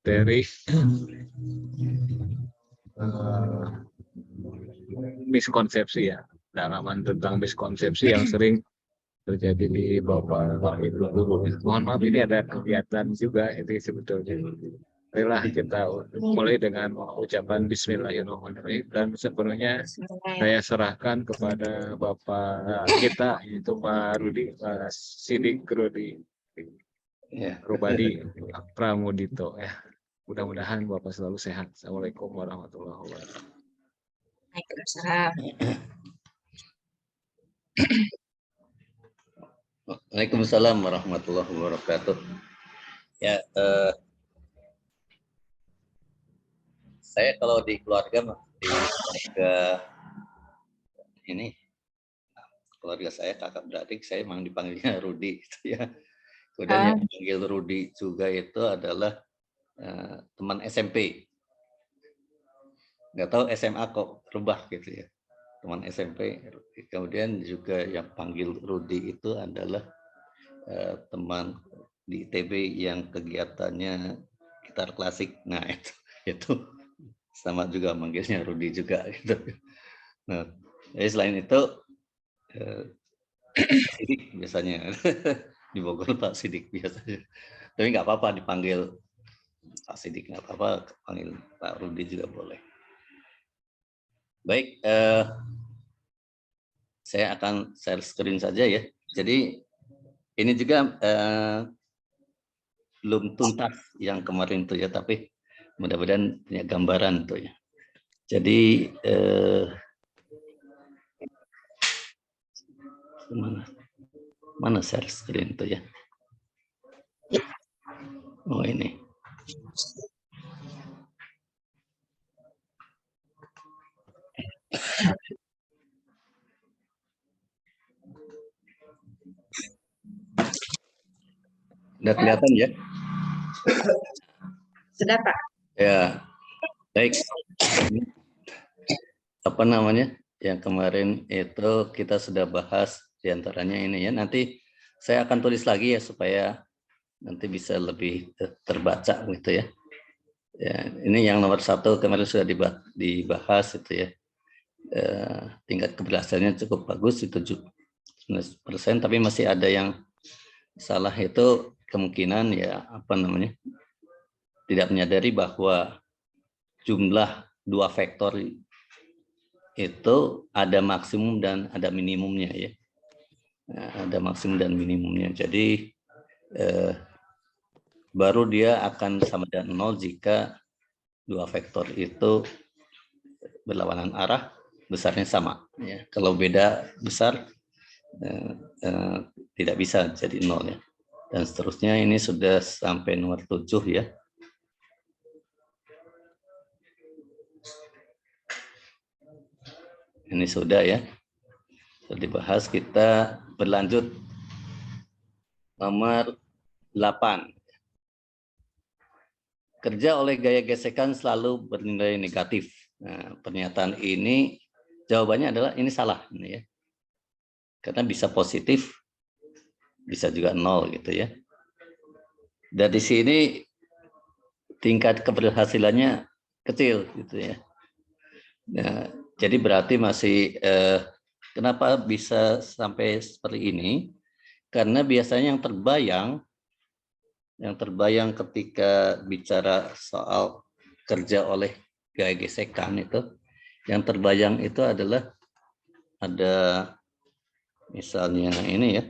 materi miskonsepsi ya, dalaman tentang miskonsepsi yang sering terjadi di Bapak Ibu guru. Mohon maaf, ini ada kegiatan juga ini sebetulnya. Marilah kita mulai dengan ucapan Bismillahirrahmanirrahim, dan sepenuhnya saya serahkan kepada Bapak kita, yaitu Pak Rudi, Pak Sidik Rudi Rubadi Pramudito ya. Mudah-mudahan Bapak selalu sehat. Assalamualaikum warahmatullahi wabarakatuh. Waalaikumsalam. Waalaikumsalam warahmatullahi wabarakatuh. Ya, saya kalau di keluarga ini, keluarga saya kakak beradik, saya memang dipanggilnya Rudi, gitu ya. Kemudian yang dipanggil Rudi juga itu adalah teman SMP. Nggak tahu SMA kok rubah gitu ya, teman SMP. Kemudian juga yang panggil Rudi itu adalah teman di ITB yang kegiatannya gitar klasik. Nah itu sama juga manggilnya Rudi juga gitu. Nah, jadi selain itu Sidik biasanya di Bogor Pak Sidik biasanya. Tapi nggak apa-apa dipanggil Pak Sidik, nggak apa-apa, panggil Pak Rudi juga boleh. Baik, saya akan share screen saja ya. Jadi ini juga belum tuntas yang kemarin tuh ya, tapi mudah-mudahan punya gambaran tuh ya. Jadi mana share screen tuh ya? Oh ini. Udah kelihatan ya? Sudah, Pak. Ya, baik. Apa namanya? Yang kemarin itu kita sudah bahas diantaranya ini ya. Nanti saya akan tulis lagi ya supaya nanti bisa lebih terbaca gitu ya. Ya, ini yang nomor 1 kemarin sudah dibahas itu ya. Tingkat keberhasilannya cukup bagus itu 19%, tapi masih ada yang salah, itu kemungkinan ya apa namanya, tidak menyadari bahwa jumlah 2 vektor itu ada maksimum dan ada minimumnya ya. Nah, ada maksimum dan minimumnya. Jadi baru dia akan sama dengan 0 jika 2 vektor itu berlawanan arah, besarnya sama ya. Kalau beda besar tidak bisa jadi 0 ya. Dan seterusnya, ini sudah sampai nomor 7 ya. Ini sudah ya. Sudah dibahas, kita berlanjut nomor 8. Kerja oleh gaya gesekan selalu bernilai negatif. Nah, pernyataan ini jawabannya adalah ini salah ini ya. Karena bisa positif, bisa juga 0 gitu ya. Dan di sini tingkat keberhasilannya kecil gitu ya. Nah, jadi berarti masih kenapa bisa sampai seperti ini? Karena biasanya yang terbayang ketika bicara soal kerja oleh gaya gesekan itu, yang terbayang itu adalah ada misalnya ini ya,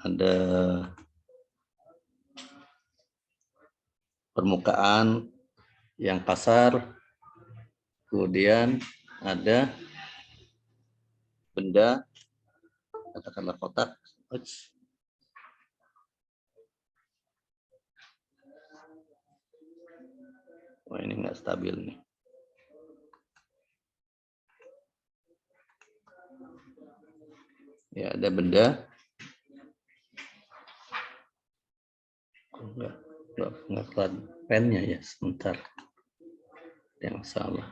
ada permukaan yang kasar, kemudian ada benda, katakanlah kotak. Oh, ini nggak stabil nih. Ya, ada benda. Nggak keluar pennya ya, sebentar. Yang salah.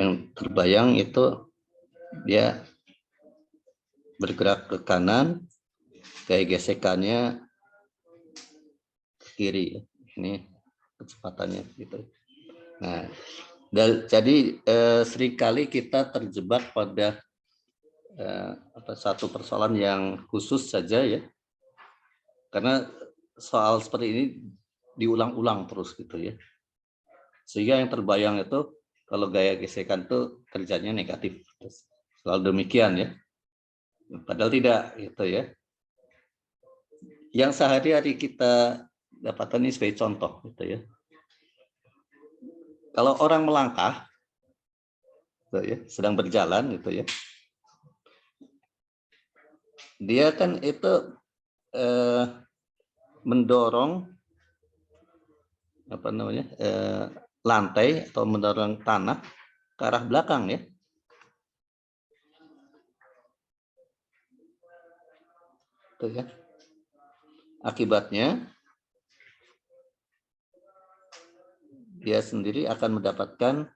Yang terbayang itu dia bergerak ke kanan, kayak gesekannya ke kiri. Ini kecepatannya gitu. Nah, jadi seringkali kita terjebak pada satu persoalan yang khusus saja ya, karena soal seperti ini diulang-ulang terus gitu ya, sehingga yang terbayang itu kalau gaya gesekan itu kerjanya negatif, selalu demikian ya, padahal tidak gitu ya. Yang sehari-hari kita dapatkan ini sebagai contoh gitu ya. Kalau orang melangkah gitu ya, sedang berjalan gitu ya, dia kan itu mendorong lantai atau mendorong tanah ke arah belakang ya. Tuh ya. Akibatnya dia sendiri akan mendapatkan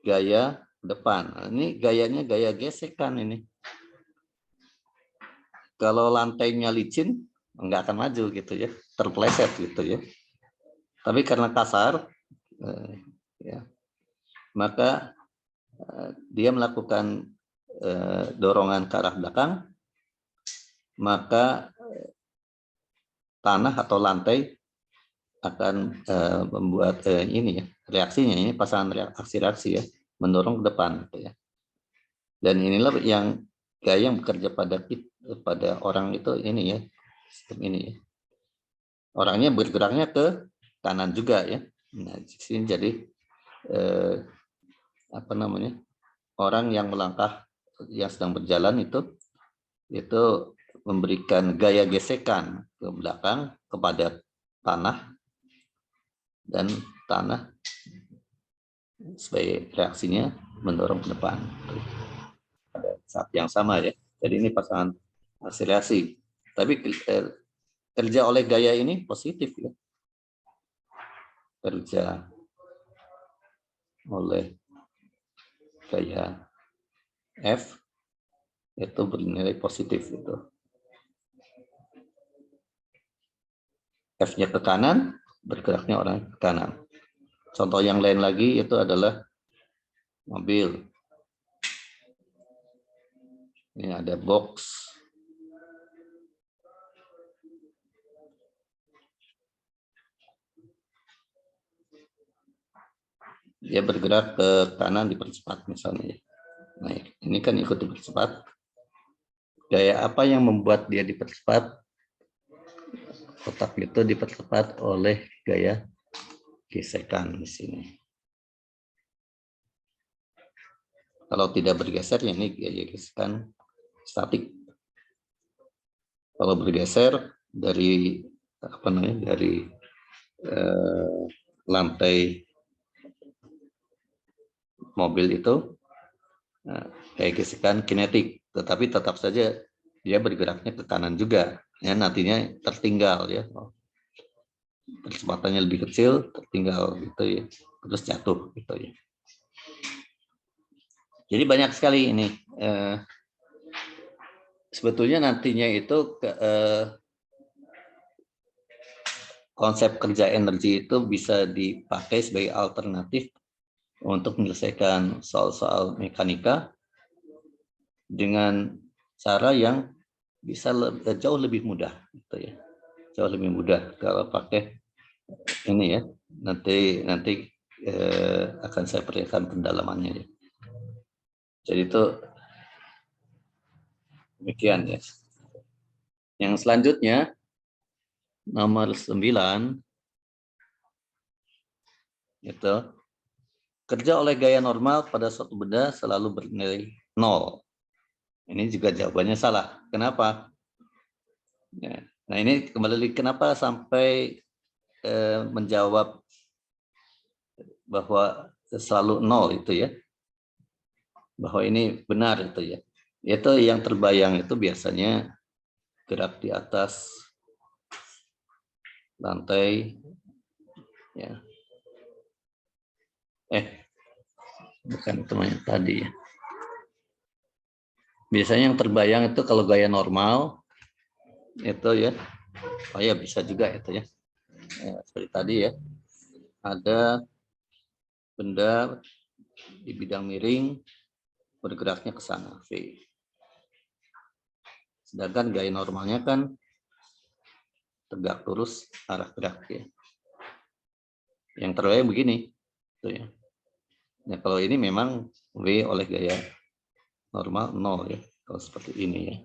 gaya depan. Nah, ini gayanya gaya gesekan ini. Kalau lantainya licin nggak akan maju gitu ya, terpeleset gitu ya. Tapi karena kasar, ya, maka dia melakukan dorongan ke arah belakang, maka tanah atau lantai akan membuat ini ya, reaksinya ini pasangan reaksi ya, mendorong ke depan gitu ya. Dan inilah yang gaya yang bekerja pada orang itu ini ya, sistem ini ya. Orangnya bergeraknya ke kanan juga ya. Nah, di sini jadi orang yang melangkah yang sedang berjalan itu memberikan gaya gesekan ke belakang kepada tanah, dan tanah sebagai reaksinya mendorong ke depan pada saat yang sama ya. Jadi ini pasangan akselerasi. Tapi kerja oleh gaya ini positif ya. Kerja oleh gaya F itu bernilai positif itu. F-nya ke kanan, bergeraknya orang ke kanan. Contoh yang lain lagi itu adalah mobil. Ini ada box. Dia bergerak ke kanan dipercepat misalnya. Nah, ini kan ikut dipercepat. Gaya apa yang membuat dia dipercepat? Kotak itu dipercepat oleh gaya gesekan di sini. Kalau tidak bergeser, ya ini gaya gesekan statik. Kalau bergeser dari dari lantai mobil itu kayak gesekan kinetik, tetapi tetap saja dia bergeraknya ke kanan juga. Ya, nantinya tertinggal ya. Kecepatannya lebih kecil, tertinggal gitu ya. Terus jatuh gitu ya. Jadi banyak sekali ini. Sebetulnya nantinya itu konsep kerja energi itu bisa dipakai sebagai alternatif untuk menyelesaikan soal-soal mekanika dengan cara yang bisa jauh lebih mudah gitu ya. Jauh lebih mudah kalau pakai ini ya. Nanti akan saya perlihatkan pendalamannya ya. Jadi itu demikian ya. Yang selanjutnya nomor 9 itu kerja oleh gaya normal pada suatu benda selalu bernilai 0. Ini juga jawabannya salah. Kenapa? Ya. Nah ini kembali kenapa sampai menjawab bahwa selalu 0 itu ya. Bahwa ini benar itu ya. Itu yang terbayang itu biasanya gerak di atas lantai ya. bukan teman yang tadi ya. Biasanya yang terbayang itu kalau gaya normal itu ya, oh ya bisa juga itu ya, seperti tadi ya, ada benda di bidang miring bergeraknya ke sana V. Sedangkan gaya normalnya kan tegak lurus arah gerak ya. Yang terbayang begini, tuh ya. Nah, kalau ini memang V oleh gaya normal 0 ya, kalau seperti ini ya.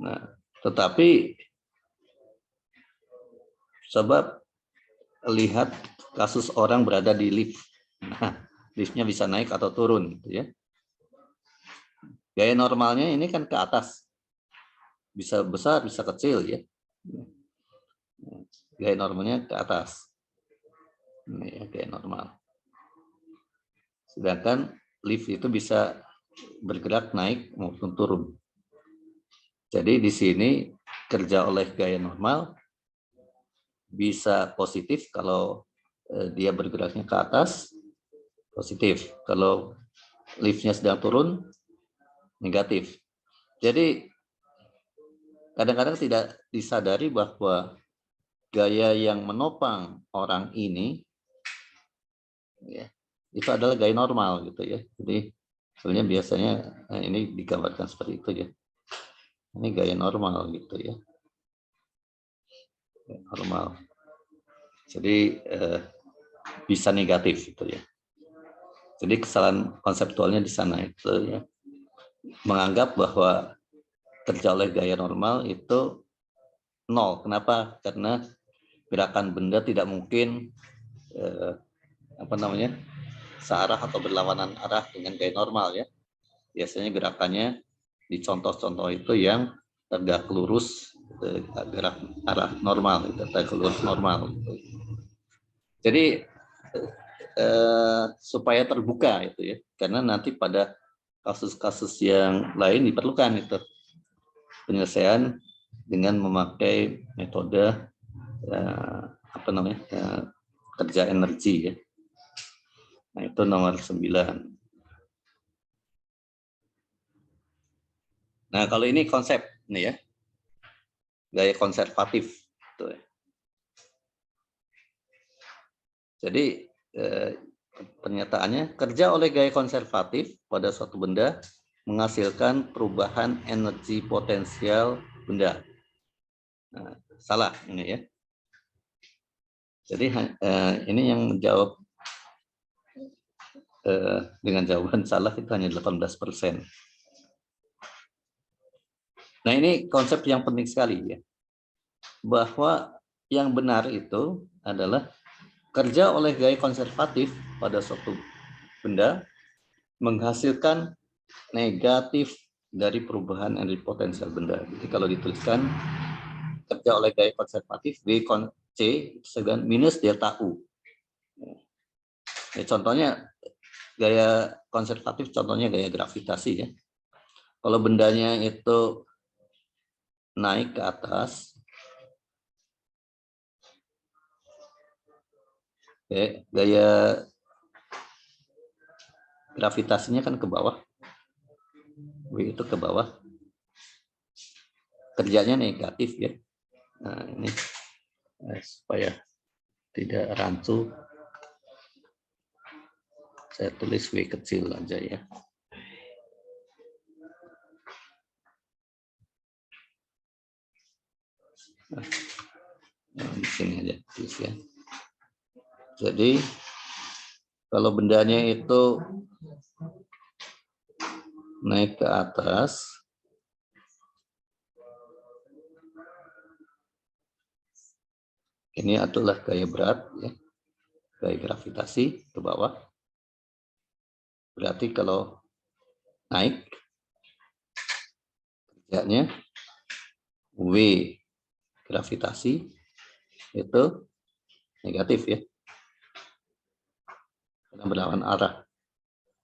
Nah, tetapi sebab lihat kasus orang berada di lift. Nah, liftnya bisa naik atau turun gitu ya. Gaya normalnya ini kan ke atas. Bisa besar, bisa kecil ya. Gaya normalnya ke atas. Ini ya, gaya normal. Sedangkan lift itu bisa bergerak naik maupun turun. Jadi di sini kerja oleh gaya normal bisa positif kalau dia bergeraknya ke atas, positif. Kalau liftnya sedang turun, negatif. Jadi kadang-kadang tidak disadari bahwa gaya yang menopang orang ini ya, itu adalah gaya normal gitu ya. Jadi sebenarnya biasanya ini digambarkan seperti itu ya. Ini gaya normal gitu ya. Gaya normal. Jadi bisa negatif gitu ya. Jadi kesalahan konseptualnya di sana itu ya. Menganggap bahwa kerja oleh gaya normal itu 0. Kenapa? Karena gerakan benda tidak mungkin searah atau berlawanan arah dengan gaya normal ya. Biasanya gerakannya di contoh-contoh itu yang tegak lurus gerak arah normal, tegak lurus normal. Jadi supaya terbuka itu ya, karena nanti pada kasus-kasus yang lain diperlukan itu penyelesaian dengan memakai metode kerja energi ya. Nah, itu nomor 9. Nah, kalau ini konsep nih ya. Gaya konservatif tuh. Jadi pernyataannya kerja oleh gaya konservatif pada suatu benda menghasilkan perubahan energi potensial benda. Nah, salah ini ya. Jadi ini yang menjawab dengan jawaban salah itu hanya 18%. Nah, ini konsep yang penting sekali ya. Bahwa yang benar itu adalah kerja oleh gaya konservatif pada suatu benda menghasilkan negatif dari perubahan energi potensial benda. Jadi kalau dituliskan kerja oleh gaya konservatif V C sedang minus delta U. Ya, contohnya gaya konservatif, contohnya gaya gravitasi ya. Kalau bendanya itu naik ke atas, gaya gravitasinya kan ke bawah, W itu ke bawah, kerjanya negatif ya. Nah, ini supaya tidak rancu, saya tulis W kecil aja ya. Nah, di sini aja tulis ya. Jadi kalau bendanya itu naik ke atas, ini adalah gaya berat ya, gaya gravitasi ke bawah. Berarti kalau naik kerjanya W gravitasi itu negatif ya, karena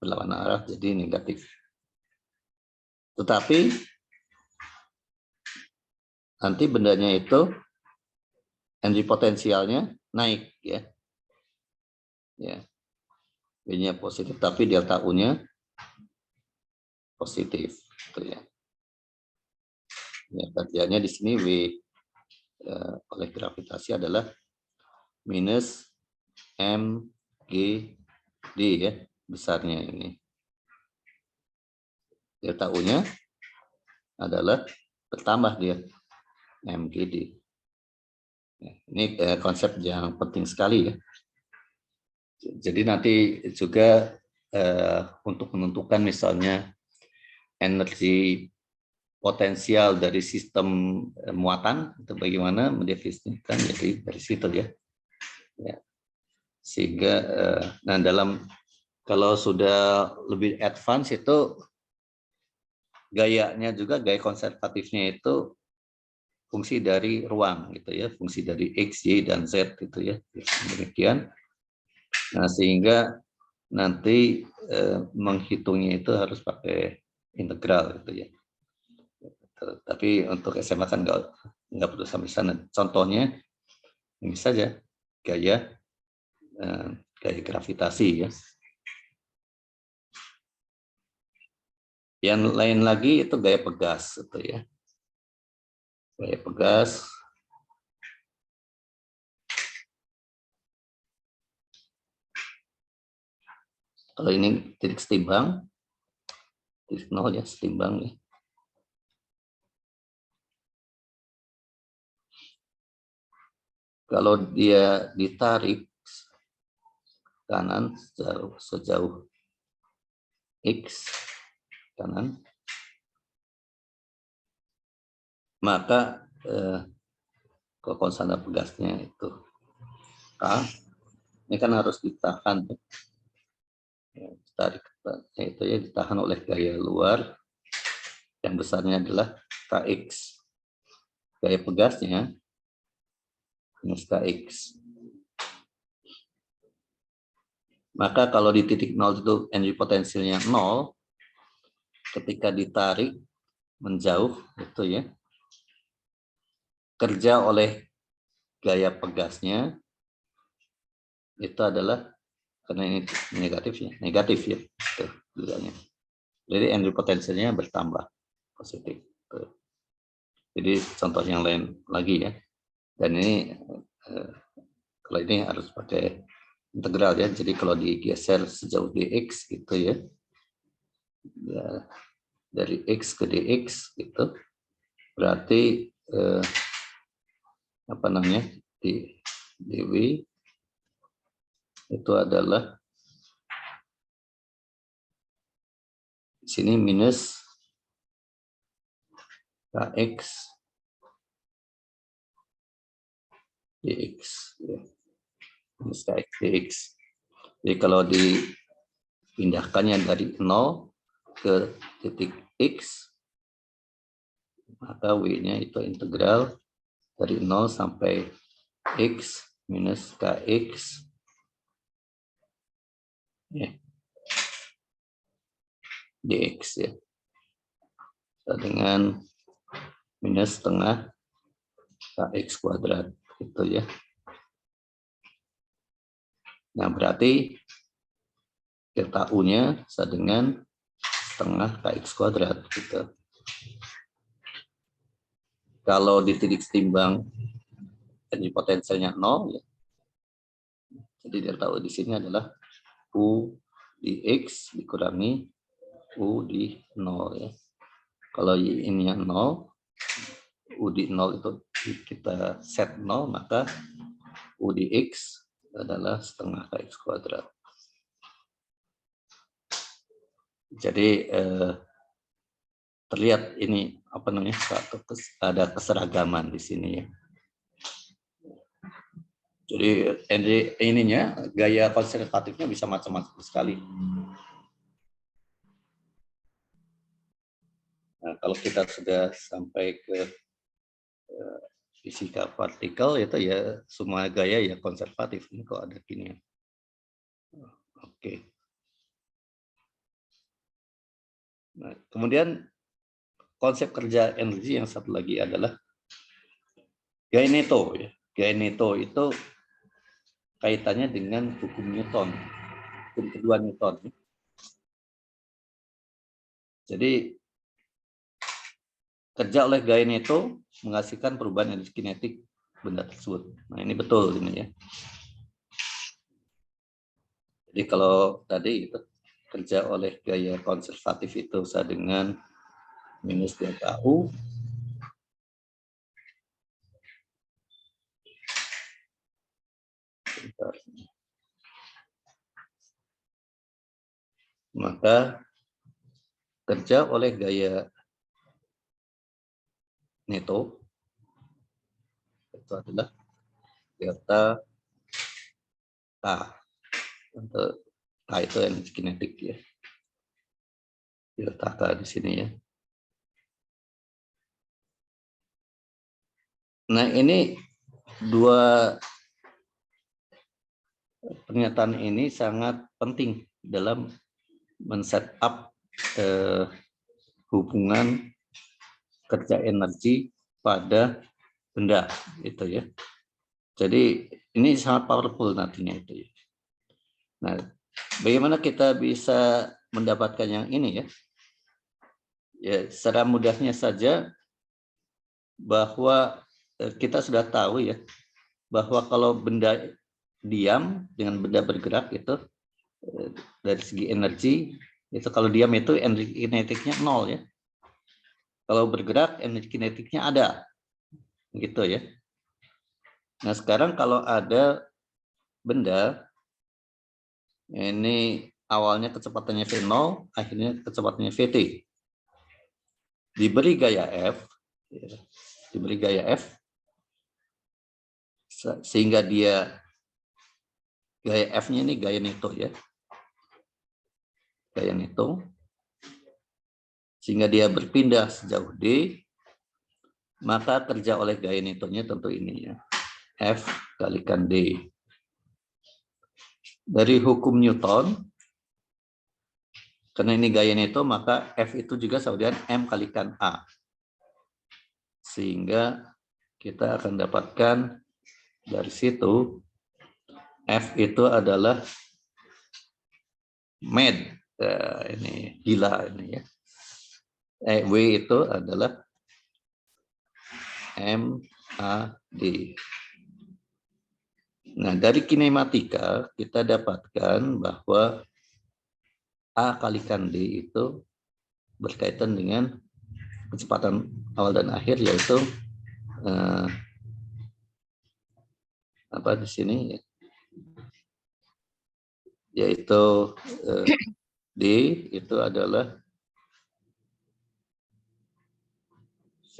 berlawan arah jadi negatif. Tetapi nanti bendanya itu energi potensialnya naik ya. Ya. W-nya positif, tapi delta U-nya positif. Gitu ya. Ya, kerjanya di sini W oleh gravitasi adalah minus mgd ya, besarnya ini. Delta U-nya adalah bertambah dia, mgd. Ini konsep yang penting sekali ya. Jadi nanti juga untuk menentukan misalnya energi potensial dari sistem muatan itu bagaimana mendefinisikan, jadi dari situ ya. Sehingga nah dalam kalau sudah lebih advance itu gayanya juga, gaya konservatifnya itu fungsi dari ruang gitu ya, fungsi dari X, Y, dan Z gitu ya. Demikian. Nah, sehingga nanti menghitungnya itu harus pakai integral gitu ya. Tapi untuk SMA kan nggak perlu sampai sana. Contohnya ini saja gaya gravitasi ya. Yang lain lagi itu gaya pegas gitu ya. Gaya pegas. Kalau ini titik setimbang, titik nol ya, setimbang nih. Kalau dia ditarik kanan sejauh X kanan, maka konstan pegasnya itu K, ini kan harus ditahan. Tarik itu ya, ditahan oleh gaya luar yang besarnya adalah Kx. Gaya pegasnya minus Kx. Maka kalau di titik 0 itu energi potensialnya 0, ketika ditarik menjauh itu ya, kerja oleh gaya pegasnya itu adalah, karena ini negatif ya, jadi energi potensialnya bertambah positif. Jadi contoh yang lain lagi ya, dan ini kalau ini harus pakai integral ya, jadi kalau digeser sejauh dx gitu ya, dari x ke dx gitu, berarti apa namanya, di dw itu adalah sini minus kx dx ya. Minus kx dx. Jadi kalau dipindahkannya dari 0 ke titik x, maka w-nya itu integral dari 0 sampai x minus kx ya, dx ya, dengan minus setengah kx kuadrat itu ya. Nah, berarti delta U-nya sama dengan setengah kx kuadrat gitu. Kalau di titik setimbang energi potensialnya 0 ya. Jadi delta U di sini adalah U di X dikurangi U di 0 ya. Kalau ini yang 0, U di 0 itu kita set 0, maka U di X adalah setengah kx kuadrat. Jadi terlihat ini apa namanya, ada keseragaman di sini ya. Jadi ininya gaya konservatifnya bisa macam-macam sekali. Nah, kalau kita sudah sampai ke fisika partikel itu ya semua gaya ya konservatif. Ini kok ada gini ya. Oke. Nah, kemudian konsep kerja energi yang satu lagi adalah gaya Neto ya. Gaya Neto itu kaitannya dengan hukum Newton. hukum kedua Newton. Jadi kerja oleh gaya Neto menghasilkan perubahan energi kinetik benda tersebut. Nah, ini betul ini ya. Jadi kalau tadi itu kerja oleh gaya konservatif itu sama dengan minus delta U. Maka kerja oleh gaya Neto itu adalah delta K. Untuk K itu energi kinetik ya. Delta K di sini ya. Nah, ini dua pernyataan ini sangat penting dalam men-set up hubungan kerja energi pada benda itu ya. Jadi ini sangat powerful nantinya itu ya. Nah, bagaimana kita bisa mendapatkan yang ini ya? Ya, secara mudahnya saja bahwa kita sudah tahu ya bahwa kalau benda diam dengan benda bergerak itu dari segi energi itu kalau diam itu energi kinetiknya 0 ya. Kalau bergerak energi kinetiknya ada. Gitu ya. Nah, sekarang kalau ada benda ini awalnya kecepatannya V0, akhirnya kecepatannya Vt. Diberi gaya F, diberi gaya F, sehingga dia gaya F-nya ini gaya Neto ya, gaya Neto, sehingga dia berpindah sejauh D, maka kerja oleh gaya Newtonnya tentu ini ya, F kalikan D. Dari hukum Newton, karena ini gaya Newton, maka F itu juga sama dengan M kalikan A. Sehingga kita akan dapatkan dari situ, F itu adalah med, ini gila ini ya. W itu adalah MAD. Nah, dari kinematika kita dapatkan bahwa A kalikan D itu berkaitan dengan kecepatan awal dan akhir, yaitu apa di sini ya? Yaitu D itu adalah V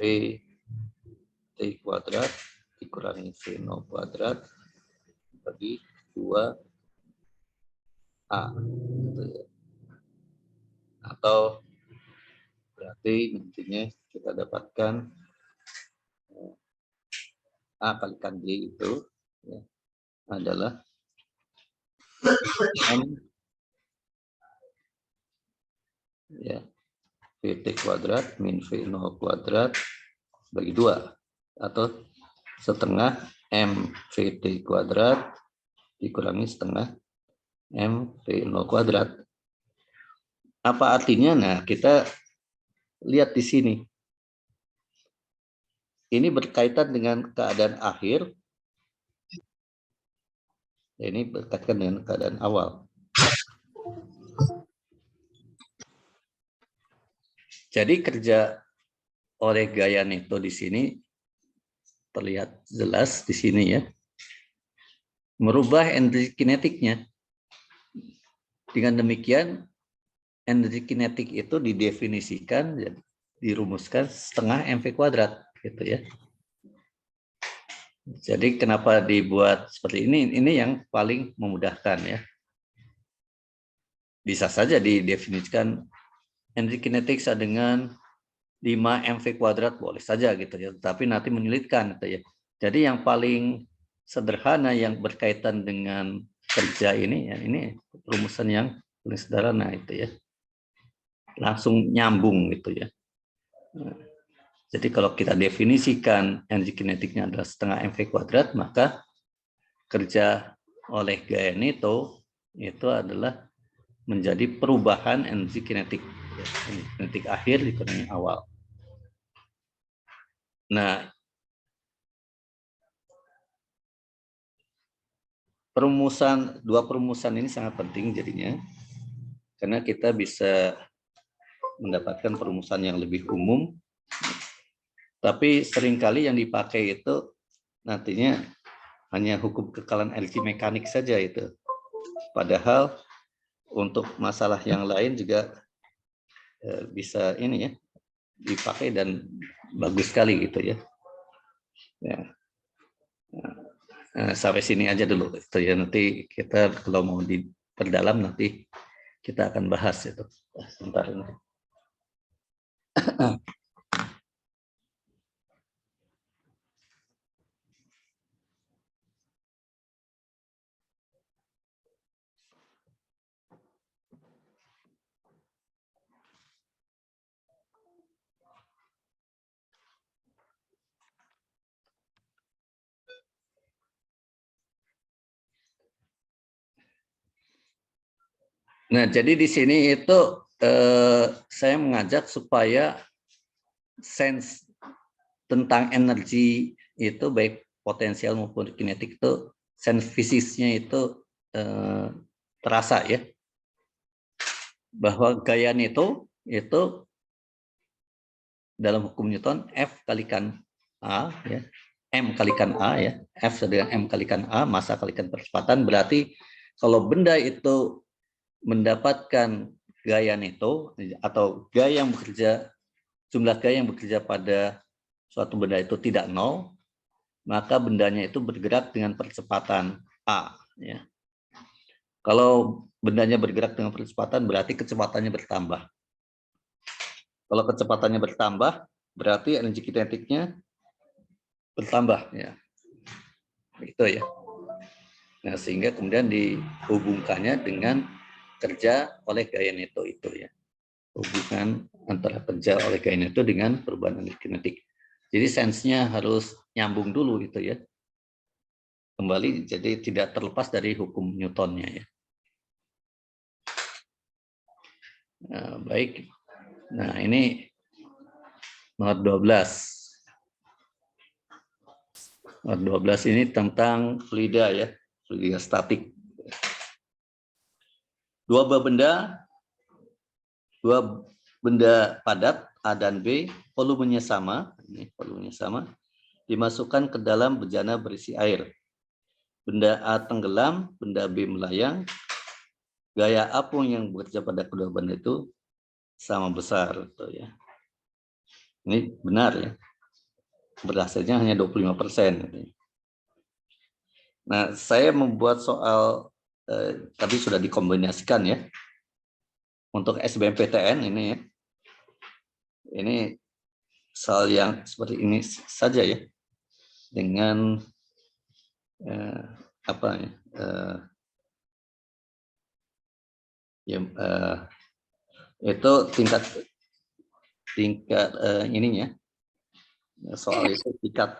T kuadrat dikurangi V0 kuadrat bagi 2A gitu ya. Atau berarti nantinya kita dapatkan A kalikan D itu ya, adalah M ya, VT kuadrat min V0 kuadrat bagi 2 atau setengah M VT kuadrat dikurangi setengah M V0 kuadrat. Apa artinya? Nah, kita lihat di sini. Ini berkaitan dengan keadaan akhir. Ini berkaitan dengan keadaan awal. Jadi kerja oleh gaya Neto di sini terlihat jelas di sini ya. Merubah energi kinetiknya. Dengan demikian energi kinetik itu didefinisikan, dirumuskan setengah mv kuadrat gitu ya. Jadi kenapa dibuat seperti ini? Ini yang paling memudahkan ya. Bisa saja didefinisikan energi kinetik sama dengan 5 mv kuadrat boleh saja gitu ya, tapi nanti menyulitkan gitu ya. Jadi yang paling sederhana yang berkaitan dengan kerja ini ya, ini rumusan yang paling sederhana itu ya. Langsung nyambung gitu ya. Jadi kalau kita definisikan energi kinetiknya adalah setengah mv kuadrat, maka kerja oleh gaya Neto itu adalah menjadi perubahan energi kinetik. Energi kinetik akhir dikurangi awal. Nah, dua perumusan ini sangat penting jadinya, karena kita bisa mendapatkan perumusan yang lebih umum, tapi seringkali yang dipakai itu nantinya hanya hukum kekalan energi mekanik saja itu. Padahal untuk masalah yang lain juga bisa ini ya dipakai dan bagus sekali gitu ya. Nah, sampai sini aja dulu itu ya, nanti kita kalau mau diperdalam nanti kita akan bahas itu. Sebentar ini. Nah, jadi di sini itu saya mengajak supaya sense tentang energi itu baik potensial maupun kinetik itu sense fisiknya itu terasa ya, bahwa gaya Newton itu dalam hukum Newton F kalikan A ya, M kalikan A ya, F dengan M kalikan A, massa kalikan percepatan, berarti kalau benda itu mendapatkan gaya Newton atau gaya yang bekerja, jumlah gaya yang bekerja pada suatu benda itu tidak nol, maka bendanya itu bergerak dengan percepatan A ya. Kalau bendanya bergerak dengan percepatan berarti kecepatannya bertambah. Kalau kecepatannya bertambah berarti energi kinetiknya bertambah ya. Itu ya. Nah, sehingga kemudian dihubungkannya dengan kerja oleh gaya Newton itu ya. Hubungan antara kerja oleh gaya Newton dengan perubahan energi kinetik. Jadi sensenya harus nyambung dulu gitu ya. Kembali jadi tidak terlepas dari hukum Newtonnya ya. Nah, baik. Nah, ini nomor 12. Nomor 12 ini tentang fluida ya, fluida statik. Dua benda padat A dan B, volumenya sama, ini volumenya sama, dimasukkan ke dalam bejana berisi air. Benda A tenggelam, benda B melayang. Gaya apung yang bekerja pada kedua benda itu sama besar, gitu ya. Ini benar ya. Berhasilnya hanya 25%. Nah, saya membuat soal tadi sudah dikombinasikan ya. Untuk SBMPTN ini ya. Ini soal yang seperti ini saja ya. Dengan apa ya? Itu tingkat ininya. Soal itu tingkat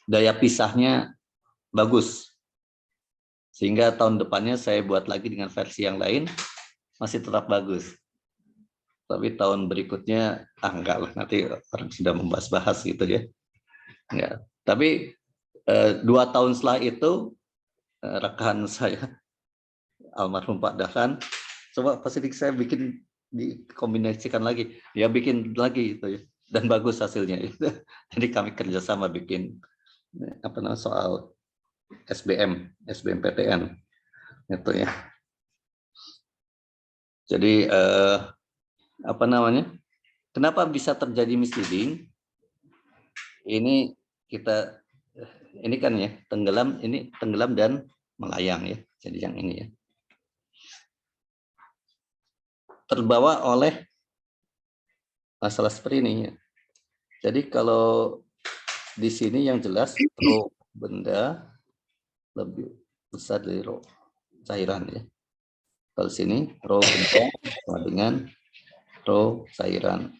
daya pisahnya bagus. Sehingga tahun depannya saya buat lagi dengan versi yang lain, masih tetap bagus. Tapi tahun berikutnya, enggak lah, nanti orang sudah membahas-bahas gitu ya. Enggak. Tapi 2 tahun setelah itu, rekan saya, almarhum Pak Dahan, coba Pasifik saya bikin, dikombinasikan lagi. Ya bikin lagi itu ya. Dan bagus hasilnya. Jadi kami kerjasama bikin soal SBMPTN itu ya. Jadi kenapa bisa terjadi misleading? Ini kan ya tenggelam dan melayang ya. Jadi yang ini ya. Terbawa oleh masalah seperti ini ya. Jadi kalau di sini yang jelas rho benda lebih besar dari rho cairan ya. Kalau sini rho benda sama dengan rho cairan.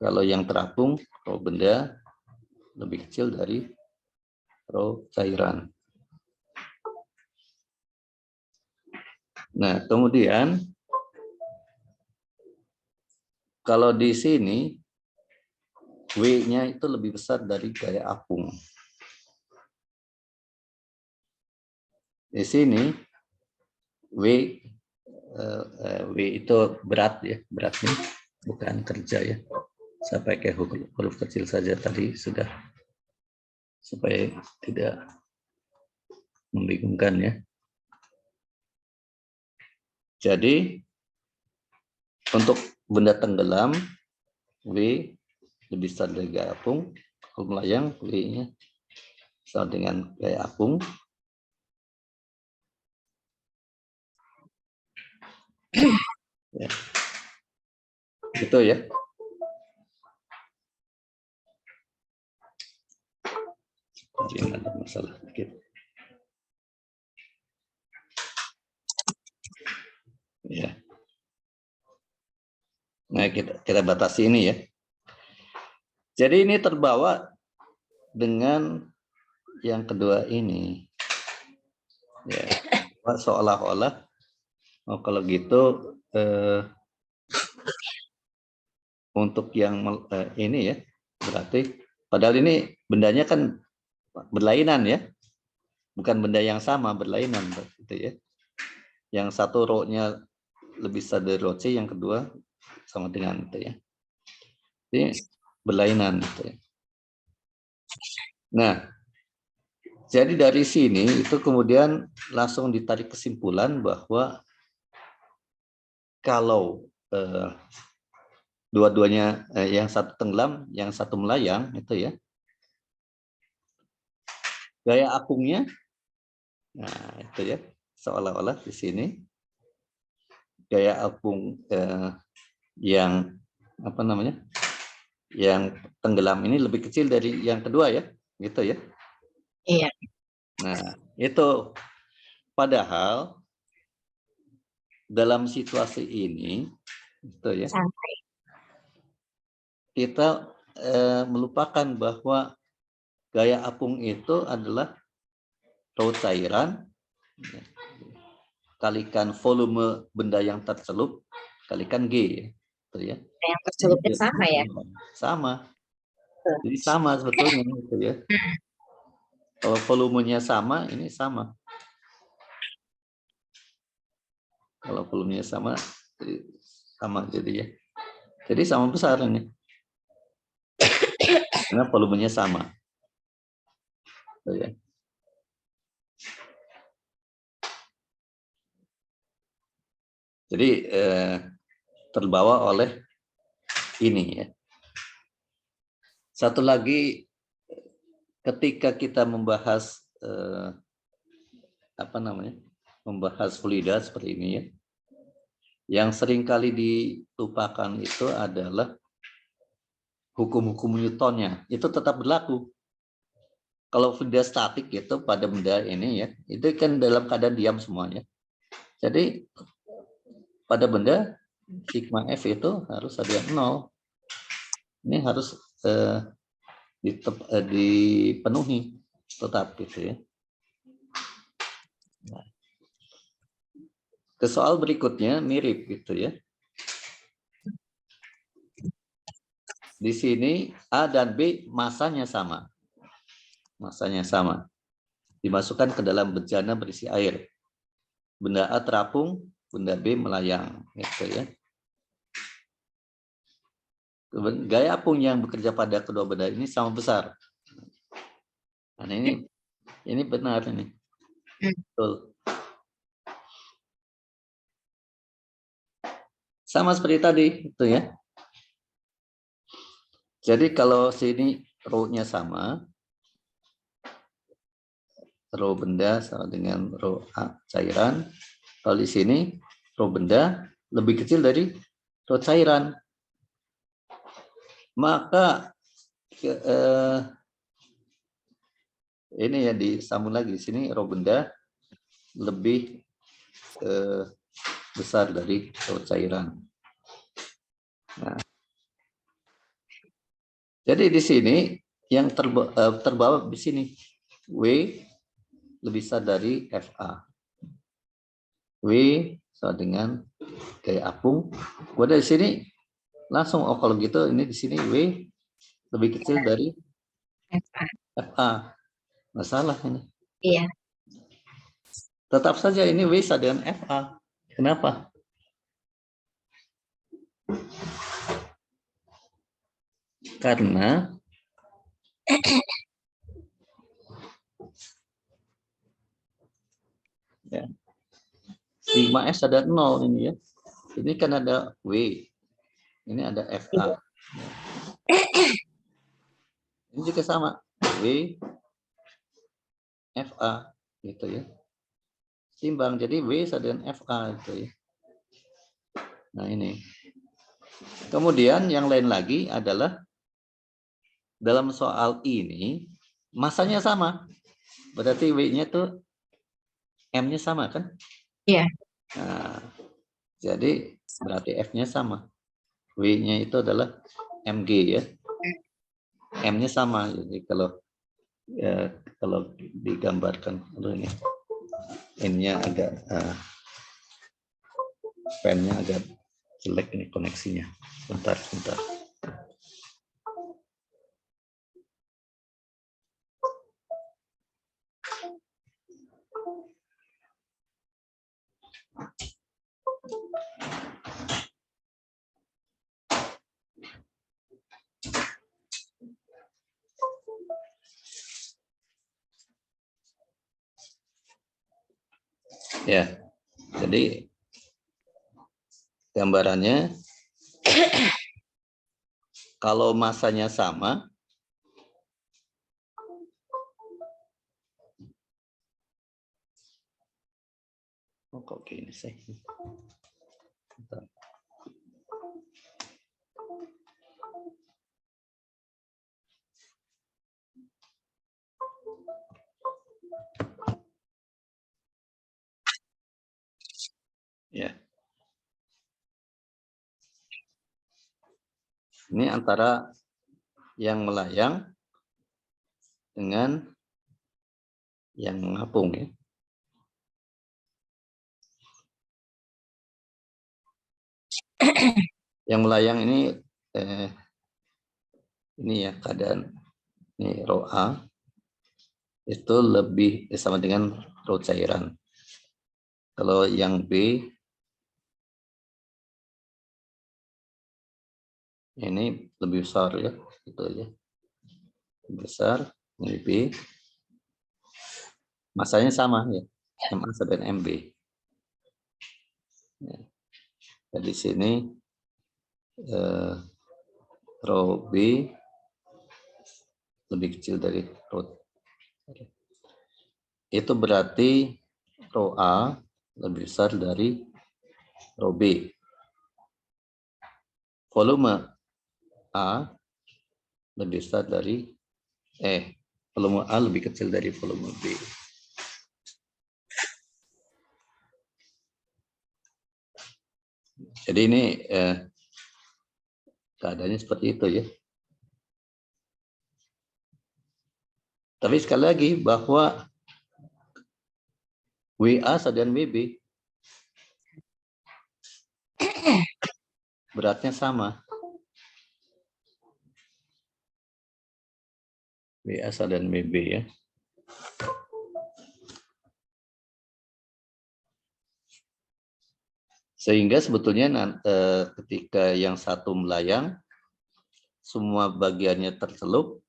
Kalau yang terapung rho benda lebih kecil dari rho cairan. Nah, kemudian kalau di sini W-nya itu lebih besar dari gaya apung. Di sini W itu berat ya, beratnya bukan kerja ya. Saya pakai huruf kecil saja tadi sudah supaya tidak membingungkan ya. Jadi untuk benda tenggelam W lebih besar dari gaya apung. Kalau melayang W-nya sama dengan gaya apung. Ya. Gitu ya. Jadi ada masalah dikit. Ya. Nah, kita batasi ini ya. Jadi ini terbawa dengan yang kedua ini. Ya, seolah-olah kalau gitu untuk yang ini ya, berarti padahal ini bendanya kan berlainan ya. Bukan benda yang sama, berlainan gitu ya. Yang satu rho-nya lebih besar dari rho C, yang kedua sama dengan itu ya. Ini berlainan gitu ya. Nah, jadi dari sini itu kemudian langsung ditarik kesimpulan bahwa kalau dua-duanya yang satu tenggelam, yang satu melayang itu ya, gaya apungnya, nah itu ya, seolah-olah di sini gaya apung yang apa namanya, yang tenggelam ini lebih kecil dari yang kedua ya, gitu ya. Iya. Nah itu padahal dalam situasi ini, itu ya, Santai. kita melupakan bahwa gaya apung itu adalah rho cairan kalikan volume benda yang tercelup kalikan G, gitu ya. Yang tercelupnya sama ya. Sama. Jadi sama sebetulnya gitu ya. Kalau volumenya sama, ini sama. Kalau volumenya sama, jadi ya. Jadi sama besar ini. Karena volumenya sama. Gitu ya. Jadi terbawa oleh ini ya. Satu lagi, ketika kita membahas membahas fluida seperti ini ya, yang sering kali dilupakan itu adalah hukum-hukum Newtonnya. Itu tetap berlaku. Kalau fluida statik itu pada benda ini ya, itu kan dalam keadaan diam semuanya. Jadi pada benda sigma F itu harus ada yang 0. Ini harus dipenuhi tetap gitu ya. Nah, ke soal berikutnya mirip gitu ya. Di sini A dan B masanya sama. Masanya sama. Dimasukkan ke dalam bejana berisi air. Benda A terapung, benda B melayang gitu ya. Gaya apung yang bekerja pada kedua benda ini sama besar. Nah, ini benar ini. Betul. Sama seperti tadi itu ya. Jadi kalau sini rho-nya sama, rho benda sama dengan rho A cairan. Kalau di sini rho benda lebih kecil dari rho cairan. Maka ini ya disambung lagi di sini rho benda lebih besar dari rho cairan. Nah, jadi di sini yang terbawa di sini W lebih besar dari FA. W sama dengan gaya apung. Gua dari sini langsung, oh kalau gitu ini di sini W lebih kecil dari FA. FA. Masalah ini. Iya. Tetap saja ini W sama dengan FA. Kenapa? Karena ya, sigma S ada 0 ini ya. Ini kan ada W. Ini ada FA. Ini juga sama. W FA gitu ya. Timbang, jadi W sama dengan FA gitu ya. Nah ini. Kemudian yang lain lagi adalah dalam soal ini masanya sama. Berarti W-nya tuh M-nya sama kan? Iya. Nah, jadi berarti F-nya sama. W-nya itu adalah Mg ya. M-nya sama. Jadi kalau digambarkan dulu ini. N-nya agak pen-nya agak jelek ini koneksinya. Bentar. Ya, jadi gambarannya kalau masanya sama, oh kok gini sih? Bentar. Ya. Ini antara yang melayang dengan yang mengapung ya. Yang melayang ini ya keadaan ini rho A itu lebih sama dengan rho cairan. Kalau yang B ini lebih besar ya, gitu ya. Lebih besar, ini B. Masanya sama ya, MA sama dengan MB. Ya. Jadi sini rho B lebih kecil dari rho. Itu berarti rho A lebih besar dari rho B. Volume A lebih besar dari volume A lebih kecil dari volume B. Jadi ini keadaannya seperti itu ya. Tapi sekali lagi bahwa WA dan WB beratnya sama. WA dan WB ya. Sehingga sebetulnya ketika yang satu melayang, semua bagiannya tercelup,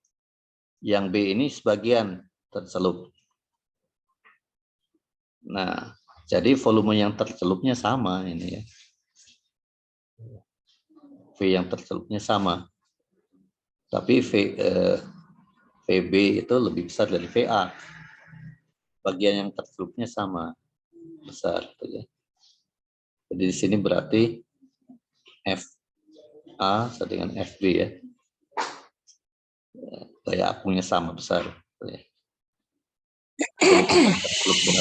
yang B ini sebagian tercelup. Nah, jadi volume yang tercelupnya sama ini ya. V yang tercelupnya sama. Tapi VB itu lebih besar dari VA. Bagian yang tercelupnya sama besar gitu ya. Jadi di sini berarti FA sama dengan FB ya. Gaya apungnya sama besar. Gitu ya.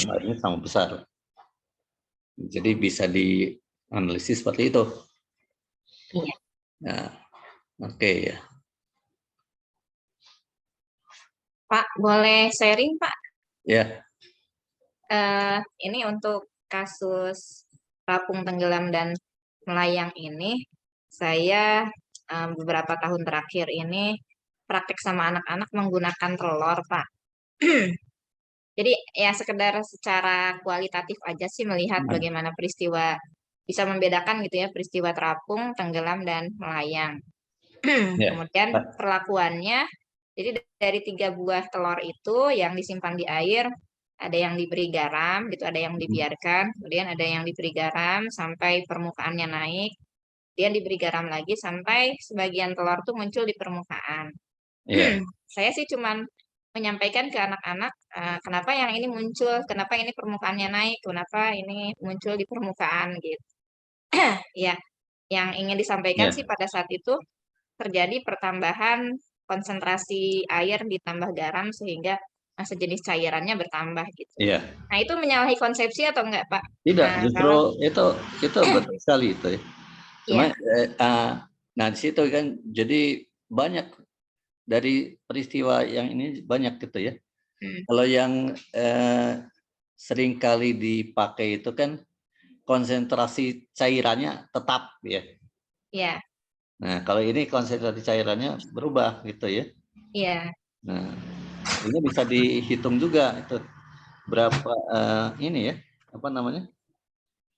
Jadi sama besar. Jadi bisa dianalisis seperti itu. Iya. Nah, oke ya. Pak, boleh sharing, Pak? Ya. Ini untuk kasus terapung, tenggelam, dan melayang ini, saya beberapa tahun terakhir ini praktek sama anak-anak menggunakan telur, Pak. Jadi ya sekedar secara kualitatif aja sih melihat bagaimana peristiwa, bisa membedakan gitu ya peristiwa terapung, tenggelam, dan melayang. Ya. Kemudian perlakuannya, jadi dari 3 buah telur itu yang disimpan di air, ada yang diberi garam, gitu, ada yang dibiarkan, kemudian ada yang diberi garam sampai permukaannya naik, kemudian diberi garam lagi sampai sebagian telur tuh muncul di permukaan. Iya. Saya sih cuman menyampaikan ke anak-anak, kenapa yang ini muncul, kenapa ini permukaannya naik, kenapa ini muncul di permukaan gitu. Ya, yang ingin disampaikan Iya. sih pada saat itu terjadi pertambahan konsentrasi air ditambah garam sehingga sejenis cairannya bertambah gitu. Iya. Nah, itu menyalahi konsepsi atau enggak, Pak? Tidak, Nah, justru kalau itu betul sekali itu ya. Cuma iya, nah di situ kan jadi banyak dari peristiwa yang ini banyak gitu ya. Kalau yang sering kali dipakai itu kan konsentrasi cairannya tetap ya. iya, Nah, kalau ini konsentrasi cairannya berubah gitu ya. iya, Nah, ini bisa dihitung juga itu berapa ini ya, apa namanya?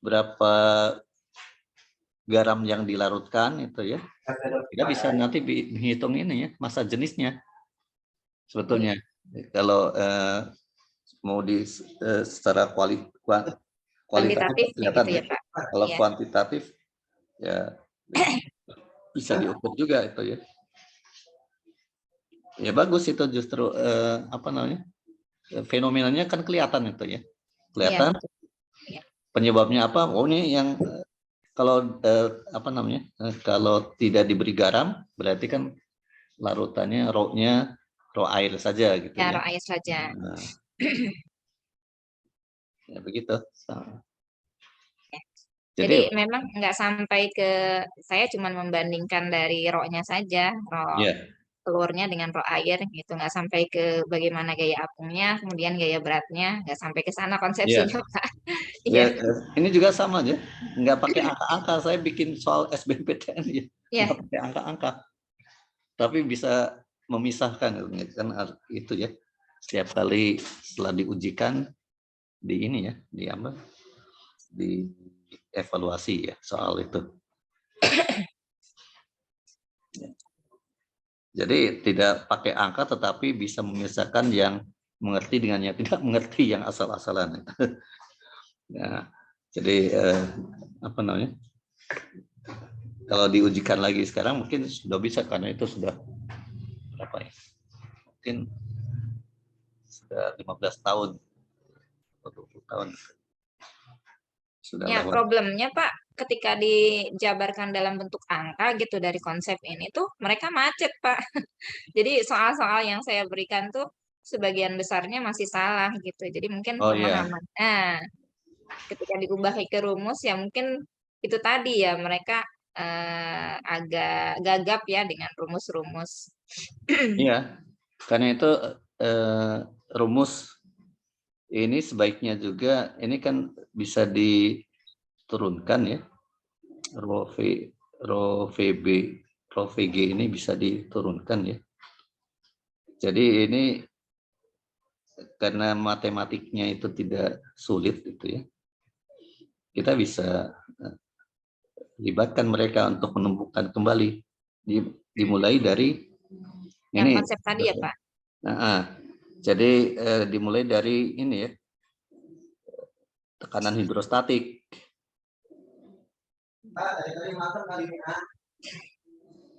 Berapa garam yang dilarutkan itu ya. Kita bisa nanti menghitung ini ya, masa jenisnya sebetulnya. Kalau mau secara kualitatif kuantitatifnya kelihatan gitu ya. ya, Pak. Kalau Iya, kuantitatif ya bisa diukur juga itu ya. Ya bagus itu justru apa namanya? Fenomenanya kan kelihatan itu ya. iya, Kelihatan betul. Iya. penyebabnya apa? Oh ini yang kalau apa namanya? Kalau tidak diberi garam berarti kan larutannya raw air saja gitu Ya, ya. roh air saja. Nah, ya begitu. Jadi Jadi memang nggak sampai ke, saya cuma membandingkan dari rohnya saja, roh ya, telurnya dengan roh air gitu, nggak sampai ke bagaimana gaya apungnya, kemudian gaya beratnya, nggak sampai ke sana konsepsinya, ya, Pak. Iya, ya, ini juga sama aja. Nggak pakai angka-angka. Saya bikin soal SBMPTN ya, iya, nggak pakai angka-angka. Tapi bisa memisahkan kan itu ya. Setiap kali setelah diujikan di ini ya, di apa? Di evaluasi ya soal itu. Jadi tidak pakai angka tetapi bisa memisahkan yang mengerti dengan yang tidak mengerti, yang asal-asalan. Nah, jadi apa namanya? Kalau diujikan lagi sekarang mungkin sudah bisa karena itu sudah berapa ya? Mungkin sudah 15 tahun atau 20 tahun sudah ya lewat. problemnya Pak, ketika dijabarkan dalam bentuk angka gitu dari konsep ini tuh mereka macet, Pak. Jadi soal-soal yang saya berikan tuh sebagian besarnya masih salah gitu. Jadi mungkin Oh iya, pemahaman. Nah, ketika diubah ke rumus ya mungkin itu tadi ya mereka agak gagap ya dengan rumus-rumus. iya. Karena itu rumus ini sebaiknya juga ini kan bisa diturunkan ya. Rho V, rho VB, rho VG ini bisa diturunkan ya. Jadi ini karena matematiknya itu tidak sulit gitu ya. Kita bisa libatkan mereka untuk menumbuhkan kembali. Dimulai dari Yang ini. konsep tadi ya Pak. Jadi dimulai dari ini ya, tekanan hidrostatik.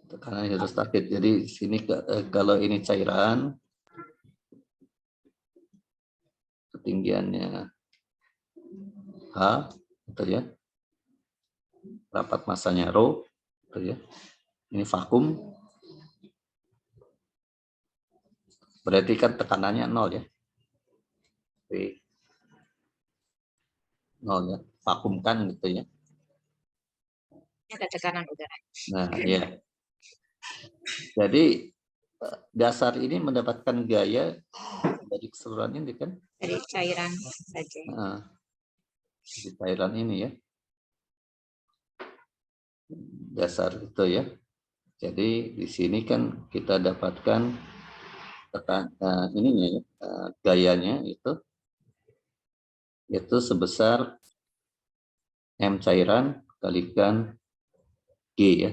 Tekanan hidrostatik. Jadi sini kalau ini cairan, ketinggiannya H, gitu ya. Rapat masanya rho, gitu ya. Ini vakum. Berarti kan tekanannya 0 ya. P 0 ya. Vakumkan gitu ya. Ada tekanan udara. Nah, ya. Jadi dasar ini mendapatkan gaya dari keseluruhan ini kan. Dari cairan saja. Nah, di cairan ini ya. dasar itu ya. Jadi di sini kan kita dapatkan ininya ya, gayanya itu sebesar M cairan kalikan G ya.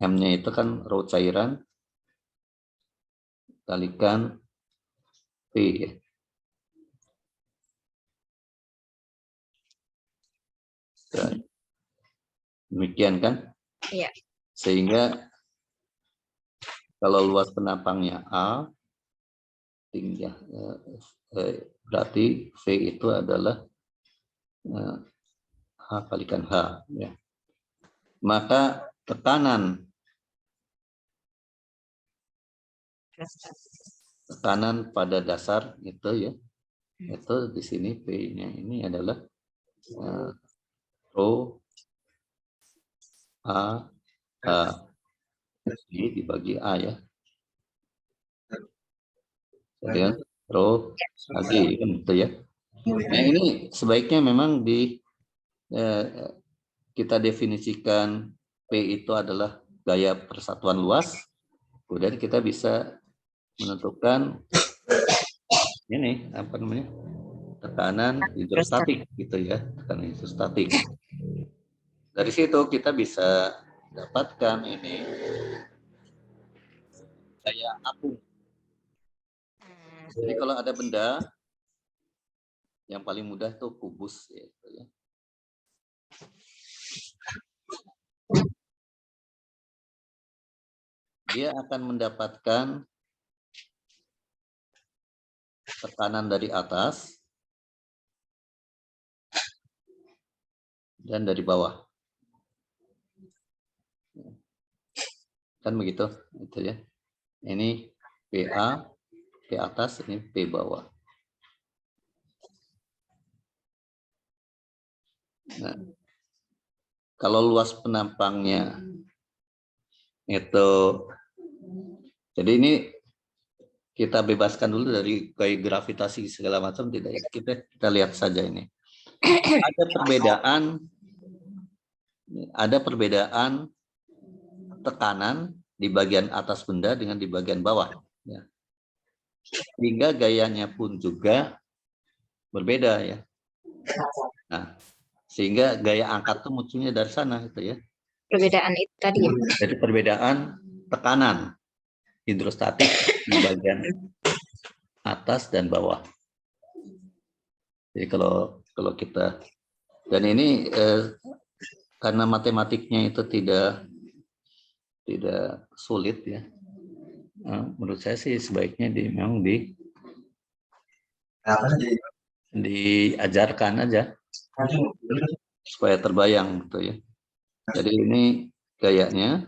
M-nya itu kan rho cairan kalikan P ya. Demikian kan? Iya. Sehingga kalau luas penampangnya A, tinggi, berarti V itu adalah H kalikan H. Ya. Maka tekanan pada dasar itu ya, itu di sini P-nya ini adalah rho A H dibagi A ya. Jadi rho AG kan itu ya. Nah ini sebaiknya memang kita definisikan P itu adalah gaya persatuan luas, kemudian kita bisa menentukan ini apa namanya, tekanan hidrostatik gitu ya, tekanan hidrostatik. Dari situ kita bisa dapatkan ini gaya apung. Jadi kalau ada benda yang paling mudah tuh kubus gitu ya. Dia akan mendapatkan tekanan dari atas dan dari bawah. Kan begitu, itu ya. Ini PA, P atas, ini P bawah. Nah, kalau luas penampangnya itu, jadi ini kita bebaskan dulu dari gaya gravitasi segala macam, tidak, kita lihat saja ini. Ada perbedaan tekanan di bagian atas benda dengan di bagian bawah. Ya. Sehingga gayanya pun juga berbeda ya. Nah, sehingga gaya angkat itu munculnya dari sana itu ya. Perbedaan itu tadi ya. Jadi perbedaan tekanan hidrostatik di bagian atas dan bawah. Jadi kalau kita, dan ini karena matematiknya itu tidak sulit ya. Menurut saya sih sebaiknya memang diajarkan aja supaya terbayang gitu ya. Jadi ini gayanya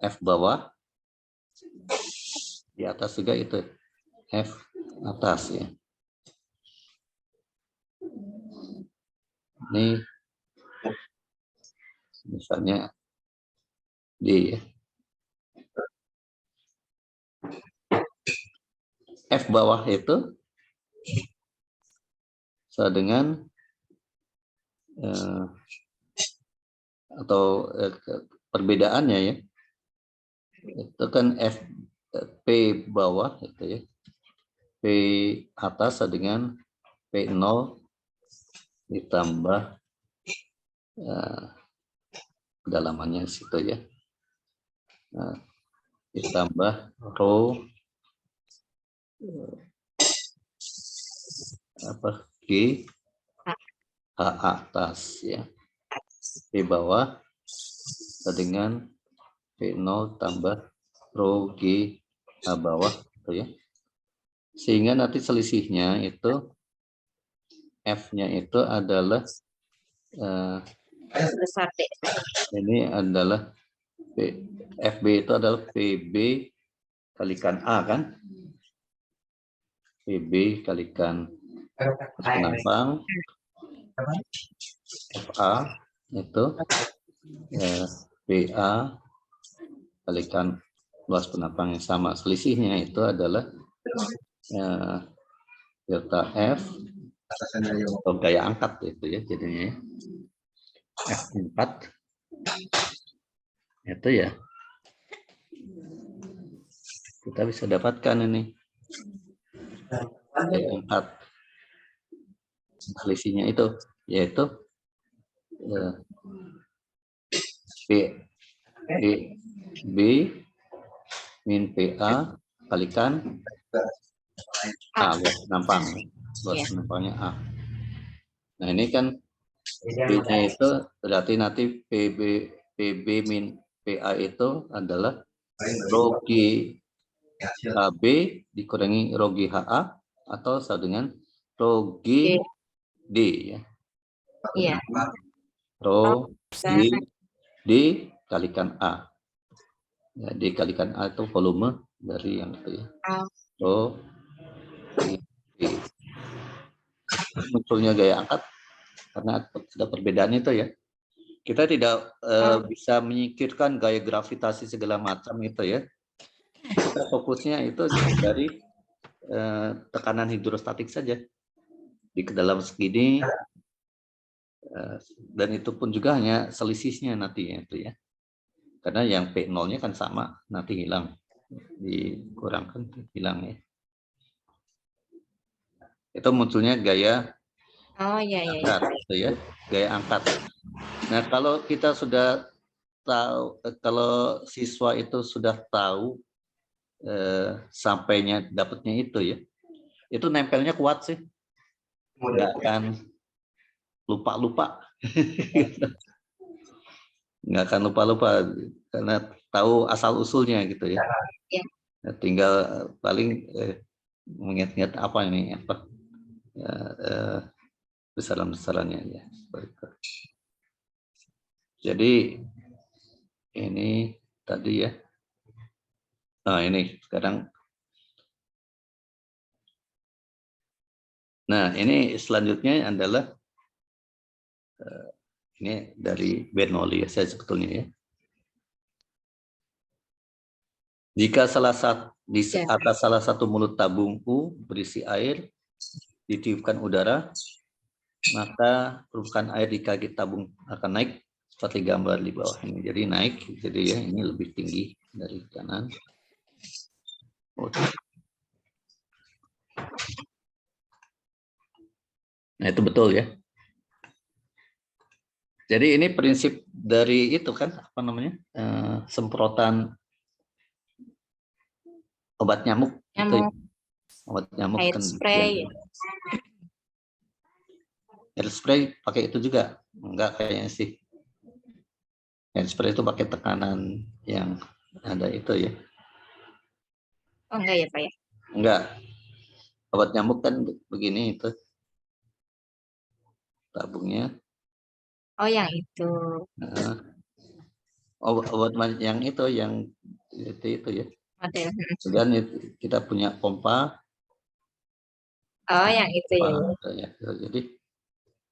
F bawah, di atas juga itu F atas ya. Ini misalnya D ya. F bawah itu sama dengan perbedaannya ya, itu kan P bawah itu ya, P atas sama dengan P0 ditambah kedalamannya situ ya, ditambah rho G H atas ya, P bawah dengan P0 tambah rho G H bawah gitu ya. Sehingga nanti selisihnya itu F-nya itu adalah ini adalah FB itu adalah PB kalikan A kan, PB kalikan penampang, FA itu PA kalikan luas penampang yang sama. Selisihnya itu adalah delta F atau gaya angkat itu ya jadinya ya. F4 Itu ya. Kita bisa dapatkan ini. Empat selisihnya itu, yaitu P, B min PA kalikan A, luas penampang. Luas Iya. penampangnya A. Nah, ini kan B-nya itu berarti nanti PB min PA itu adalah rho G HB dikurangi rho G HA atau sama dengan rho G D ya. Iya. Rho Bisa. G D kalikan A. Ya, D kalikan A itu volume dari yang itu ya. Oh, Rho G D. Munculnya gaya angkat karena ada perbedaan itu ya. Kita tidak bisa menyingkirkan gaya gravitasi segala macam itu ya. Kita fokusnya itu dari tekanan hidrostatik saja di dalam segini, dan itu pun juga hanya selisihnya nanti ya, itu ya. Karena yang P0-nya kan sama, nanti hilang, dikurangkan hilang ya. Itu munculnya gaya iya. angkat, gitu ya, gaya angkat. Nah, kalau kita sudah tahu, kalau siswa itu sudah tahu sampainya dapatnya itu ya, itu nempelnya kuat sih, nggak akan lupa-lupa. Nggak akan lupa-lupa karena tahu asal usulnya gitu ya. Iya. Tinggal paling mengingat-ingat apa ini, apa besaran-besarannya ya. Jadi ini tadi ya. Nah, ini sekarang. Nah, ini selanjutnya adalah ini dari Bernoulli ya, saya sebetulnya ya. Jika di atas salah satu mulut tabung U berisi air, ditiupkan udara, maka permukaan air di kaki tabung akan naik seperti gambar di bawah ini. Jadi naik, jadi ya ini lebih tinggi dari kanan. Nah, itu betul ya. Jadi ini prinsip dari itu kan, apa namanya, semprotan obat nyamuk. Itu ya. Obat nyamuk air kan spray. air spray pakai itu juga? Enggak kayaknya sih. Air spray itu pakai tekanan yang ada itu ya. Oh, enggak ya, Pak ya? Enggak. Obat nyamuk kan begini itu. Tabungnya. Oh, yang itu. Obat yang itu ya. Model. Kemudian kita punya pompa. Oh, yang itu ya. Jadi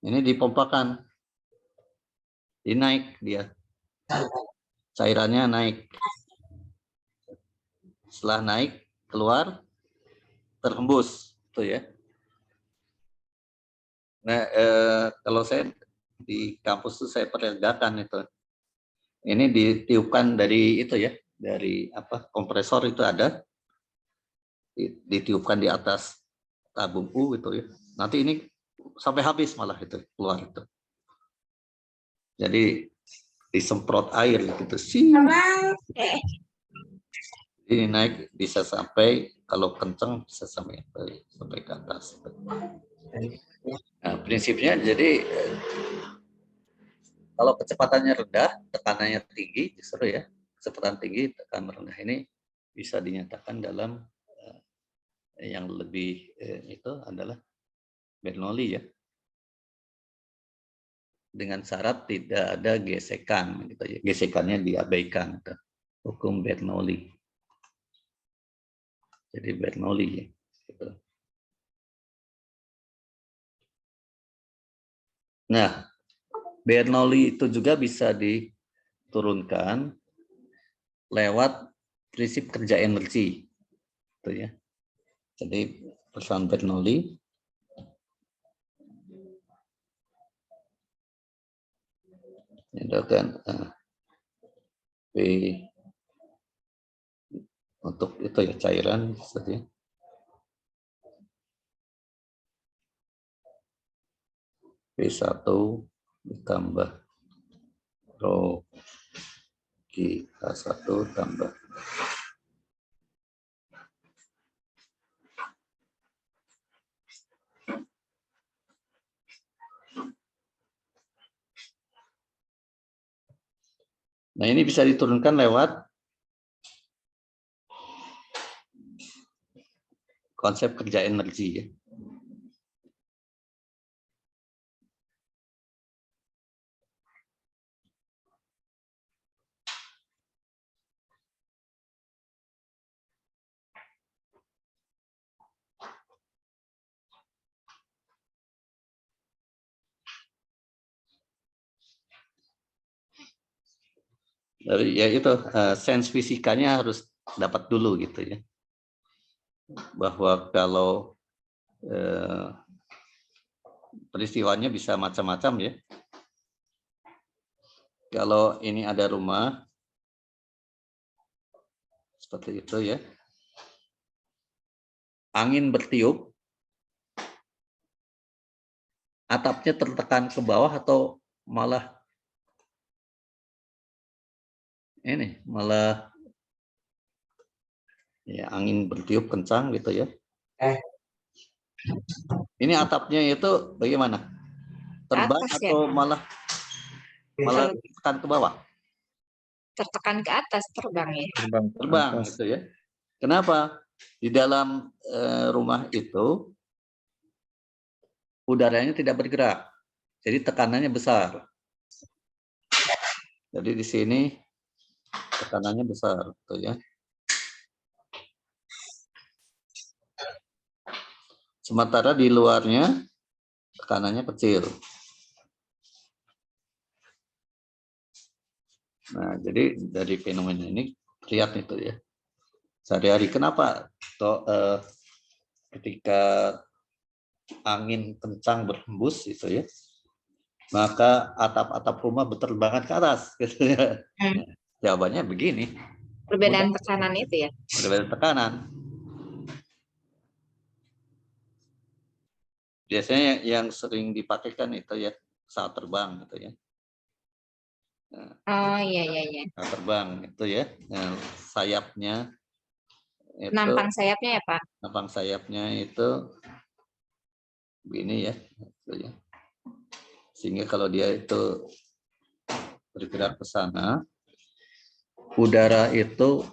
ini dipompakan, dinaik dia, cairannya naik. Setelah naik keluar, terhembus, tuh ya. Nah, kalau saya di kampus tuh saya peragakan itu. Ini ditiupkan dari itu ya, dari apa, kompresor itu ada, ditiupkan di atas tabung U itu ya. Nanti ini sampai habis malah itu keluar itu. Jadi disemprot air gitu sih. Ini naik bisa sampai, kalau kencang bisa sampai ke atas. Nah, prinsipnya jadi kalau kecepatannya rendah, tekanannya tinggi, justru ya, kecepatan tinggi, tekanan rendah ini bisa dinyatakan dalam yang lebih itu adalah Bernoulli ya. Dengan syarat tidak ada gesekan gitu ya. Gesekannya diabaikan gitu. Hukum Bernoulli. Jadi Bernoulli ya. Gitu. Nah, Bernoulli itu juga bisa diturunkan lewat prinsip kerja energi. Gitu ya. Jadi persoalan Bernoulli itu kan P untuk itu ya cairan saja. P1 ditambah rho Q H1 tambah nah ini bisa diturunkan lewat konsep kerja energi ya. Dari ya itu sense fisikanya harus dapat dulu gitu ya. Bahwa kalau peristiwanya bisa macam-macam ya. Kalau ini ada rumah seperti itu ya. Angin bertiup, atapnya tertekan ke bawah atau malah ini malah ya angin bertiup kencang gitu ya. Ini atapnya itu bagaimana? Terbang atas ya, atau malah tekan ke bawah? tertekan ke atas, terbang ya. Terbang gitu ya. Kenapa? Di dalam rumah itu udaranya tidak bergerak. Jadi tekanannya besar. Jadi di sini tekanannya besar gitu ya. Sementara di luarnya tekanannya kecil. Nah, jadi dari fenomena ini lihat itu ya. Sehari-hari kenapa ketika angin kencang berhembus itu ya, maka atap-atap rumah berterbangan ke atas gitu ya. Jawabannya begini. Perbedaan tekanan itu ya. Perbedaan tekanan. Biasanya yang sering dipakai kan itu ya saat terbang gitu ya. Oh iya iya iya. Saat terbang itu ya. Nah, sayapnya itu, Nampang sayapnya ya Pak. nampang sayapnya itu begini ya, gitu ya. Sehingga kalau dia itu bergerak ke sana, udara itu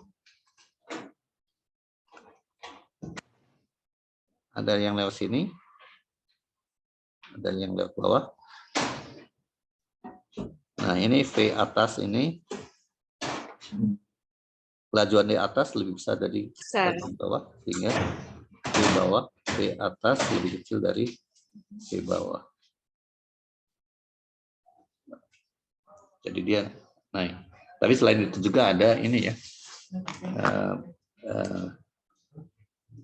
ada yang lewat sini, ada yang lewat bawah. Nah ini V atas ini, kelajuan di atas lebih besar dari kelajuan bawah, sehingga V bawah, V atas lebih kecil dari V bawah. Jadi dia naik. Tapi selain itu juga ada ini ya,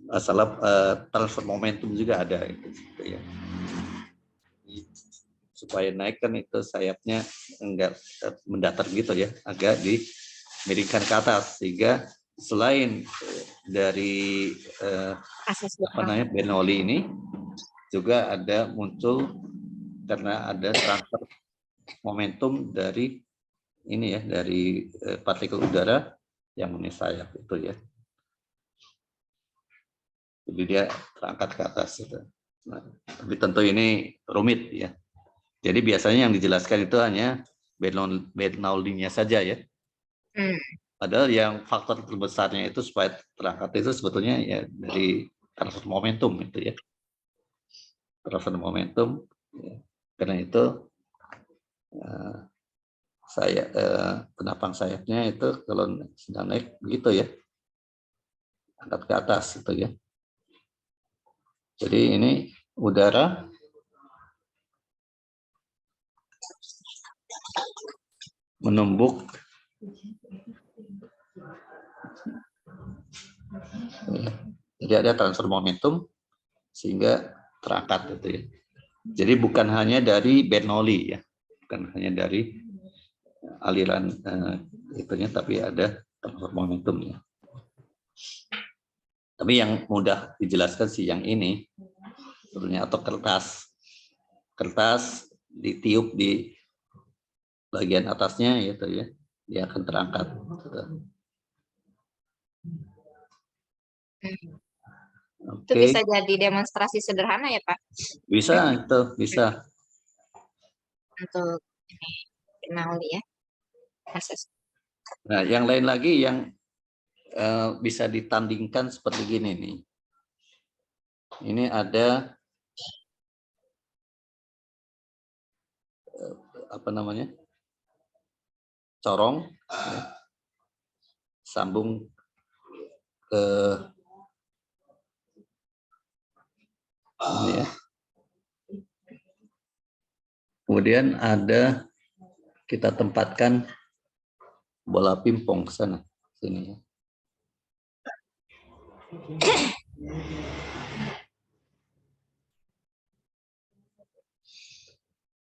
masalah transfer momentum juga ada gitu ya. Supaya naik kan itu sayapnya enggak mendatar gitu ya, agak dimiringkan ke atas sehingga selain dari Bernoulli ini juga ada muncul karena ada transfer momentum dari ini ya, dari partikel udara yang memenuhi sayap itu ya. Jadi dia terangkat ke atas itu. Nah, tapi tentu ini rumit ya. Jadi biasanya yang dijelaskan itu hanya Bernoulli-nya saja ya. Padahal yang faktor terbesarnya itu supaya terangkat itu sebetulnya ya dari transfer momentum itu ya. Transfer momentum. Ya. Karena itu penapang sayapnya itu kalau sedang naik begitu ya, angkat ke atas itu ya. Jadi ini udara menumbuk jadi ada transfer momentum sehingga terangkat itu ya. Jadi bukan hanya dari Bernoulli ya, bukan hanya dari aliran itunya, tapi ada transfer momentumnya. Tapi yang mudah dijelaskan sih yang ini sebetulnya, atau kertas ditiup di bagian atasnya gitu ya, dia akan terangkat gitu. Itu Oke, bisa jadi demonstrasi sederhana ya Pak, bisa, itu bisa. untuk ini kenal ya proses. Nah, yang lain lagi yang bisa ditandingkan seperti gini nih. Ini ada apa namanya, corong ya, sambung ke ini ya. Kemudian ada kita tempatkan bola pingpong ke sana, sini ya.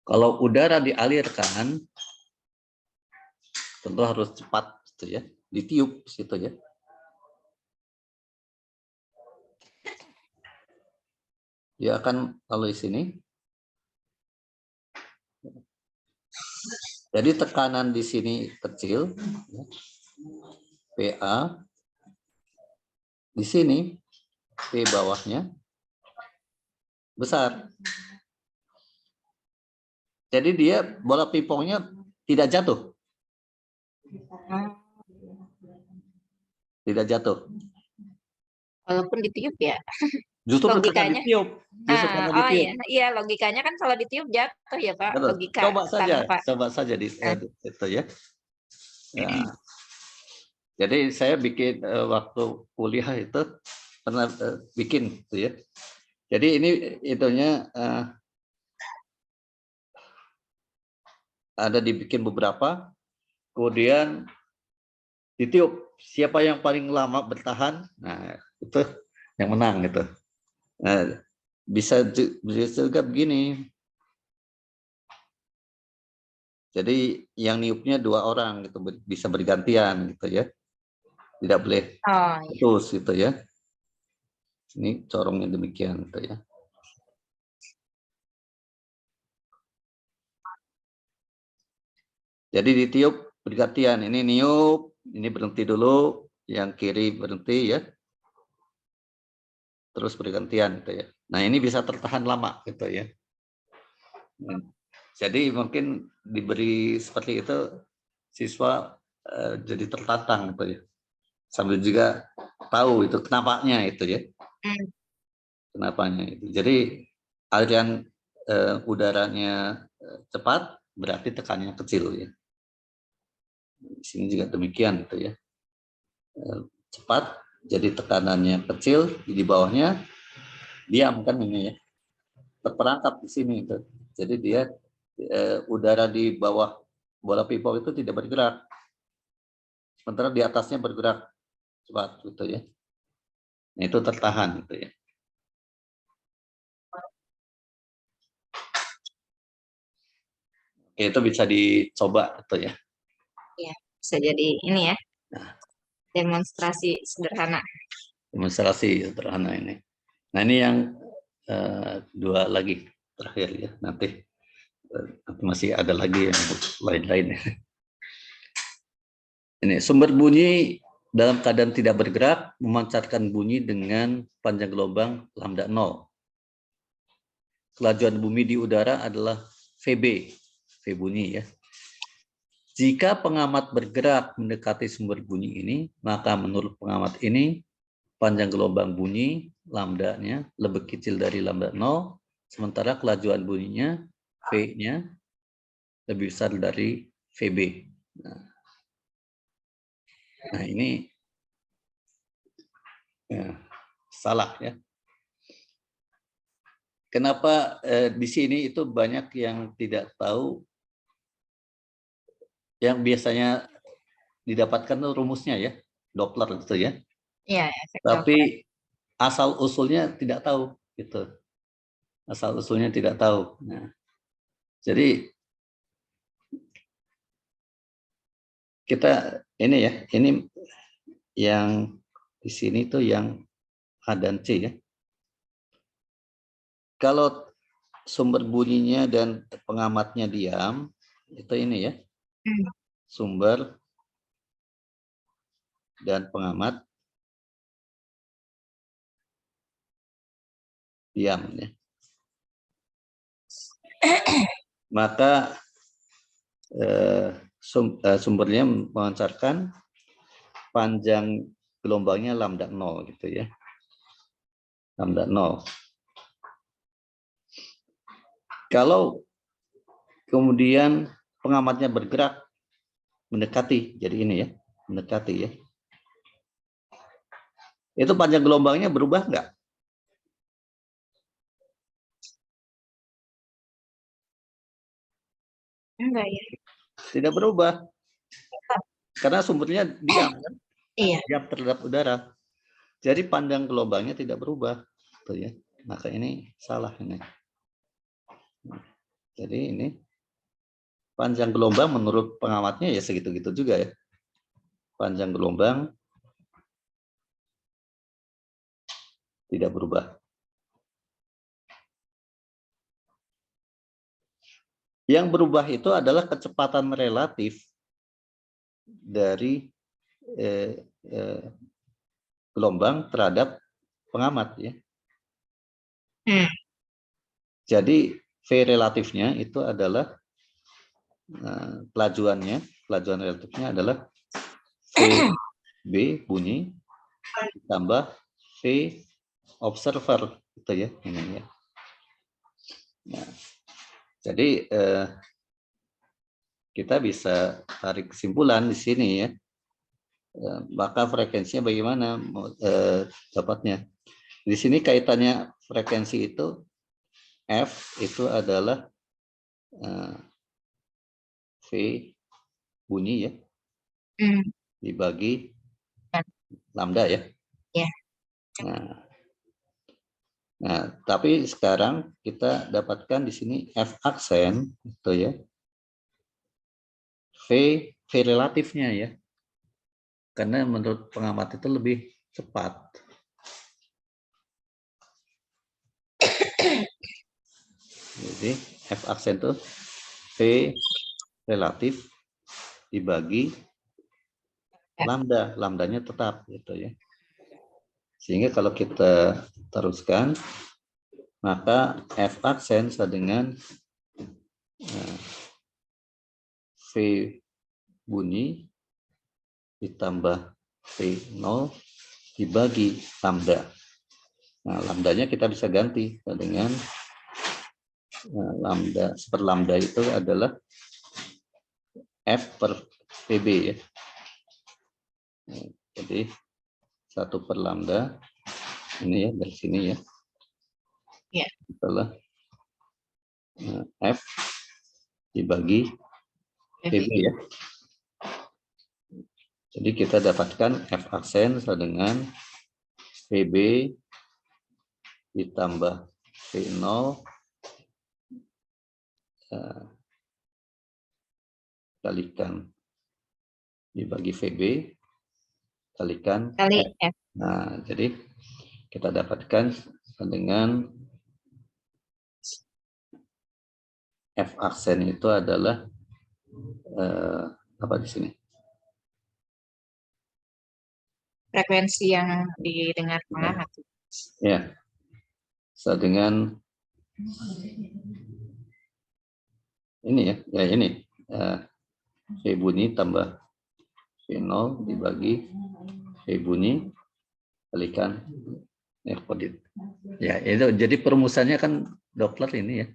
Kalau udara dialirkan, tentu harus cepat gitu ya, ditiup situ ya. Dia akan lalu di sini. Jadi tekanan di sini kecil, ya. PA di sini, P bawahnya besar. Jadi dia bola pingpongnya tidak jatuh. Tidak jatuh. Walaupun ditiup ya. Justru karena Logikanya. ditiup. Justru karena Oh ditiup. iya, iya logikanya kan kalau ditiup jatuh ya Pak, Betul. logika Coba tanpa. saja itu ya. Nah, jadi saya bikin waktu kuliah itu pernah bikin gitu ya. Jadi ini itunya ada dibikin beberapa, kemudian ditiup. Siapa yang paling lama bertahan, nah itu yang menang gitu. Nah, bisa juga begini. Jadi yang niupnya 2 orang gitu, bisa bergantian gitu ya. Tidak boleh Oh iya. putus gitu ya. Ini corongnya demikian gitu ya. Jadi ditiup bergantian. Ini niup, ini berhenti dulu, yang kiri berhenti ya. Terus bergantian gitu ya. Nah, ini bisa tertahan lama gitu ya. Jadi mungkin diberi seperti itu, siswa jadi tertantang gitu ya. Sambil juga tahu itu kenapanya itu ya. Kenapanya itu. Jadi aliran udaranya cepat, berarti tekanannya kecil ya. Di sini juga demikian gitu ya. Cepat, jadi tekanannya kecil, di bawahnya diam kan ini ya. Terperangkap di sini itu. Jadi dia udara di bawah bola pingpong itu tidak bergerak. Sementara di atasnya bergerak cepat gitu ya. Nah, itu tertahan gitu ya. Oke, itu bisa dicoba gitu ya. Ya, bisa jadi ini ya. Nah, Demonstrasi sederhana. demonstrasi sederhana ini. Nah, ini yang 2 lagi terakhir ya. Nanti masih ada lagi yang lain-lain. Ini sumber bunyi dalam keadaan tidak bergerak memancarkan bunyi dengan panjang gelombang lambda 0. Kelajuan bumi di udara adalah VB, V bunyi ya. Jika pengamat bergerak mendekati sumber bunyi ini, maka menurut pengamat ini panjang gelombang bunyi lambda-nya lebih kecil dari lambda 0, sementara kelajuan bunyinya V-nya lebih besar dari VB. Nah ini ya, salah ya. Kenapa di sini itu banyak yang tidak tahu, yang biasanya didapatkan rumusnya ya, Doppler gitu ya. Iya, efek Doppler. Tapi asal usulnya tidak tahu gitu. Asal usulnya tidak tahu. Nah, jadi kita ini ya, ini yang di sini tuh yang A dan C ya. Kalau sumber bunyinya dan pengamatnya diam, itu ini ya, sumber dan pengamat diam ya. Maka sumbernya memancarkan panjang gelombangnya lambda 0 gitu ya. Lambda 0. Kalau kemudian pengamatnya bergerak mendekati, jadi ini ya, mendekati ya. Itu panjang gelombangnya berubah enggak? Enggak ya. Tidak berubah. Karena sumbernya diam kan? Iya. Diam terhadap udara. Jadi panjang gelombangnya tidak berubah. Tuh ya. Maka ini salah ini. Jadi ini panjang gelombang menurut pengamatnya ya segitu-gitu juga ya. Panjang gelombang tidak berubah. Yang berubah itu adalah kecepatan relatif dari gelombang terhadap pengamat ya. Jadi V relatifnya itu adalah pelajuan relatifnya adalah VB bunyi ditambah V observer gitu ya ini ya. Nah, jadi kita bisa tarik kesimpulan di sini ya. Maka frekuensinya bagaimana dapatnya? Di sini kaitannya frekuensi itu F itu adalah V bunyi ya dibagi lambda ya. Nah, tapi sekarang kita dapatkan di sini F aksen itu ya. V relatifnya ya. Karena menurut pengamat itu lebih cepat. Jadi F aksen itu V relatif dibagi lambda, lambdanya tetap gitu ya. Sehingga kalau kita teruskan maka F aksen sama dengan V bunyi ditambah V0 dibagi lambda. Nah, lambdanya kita bisa ganti dengan lambda, seperlambda itu adalah F per PB ya. Jadi 1 per lambda ini ya dari sini ya. Ya. Adalah F dibagi PB ya. Jadi kita dapatkan F aksen sama dengan PB ditambah V0 kalikan dibagi VB kalikan kali F. F. Nah, jadi kita dapatkan dengan F aksen itu adalah apa di sini? Frekuensi yang didengar pengamat. Ya. Sama dengan ini ya, ini V bunyi tambah V0 dibagi V bunyi kalikan R-kodit. Ya, itu jadi perumusannya kan Doppler ini ya.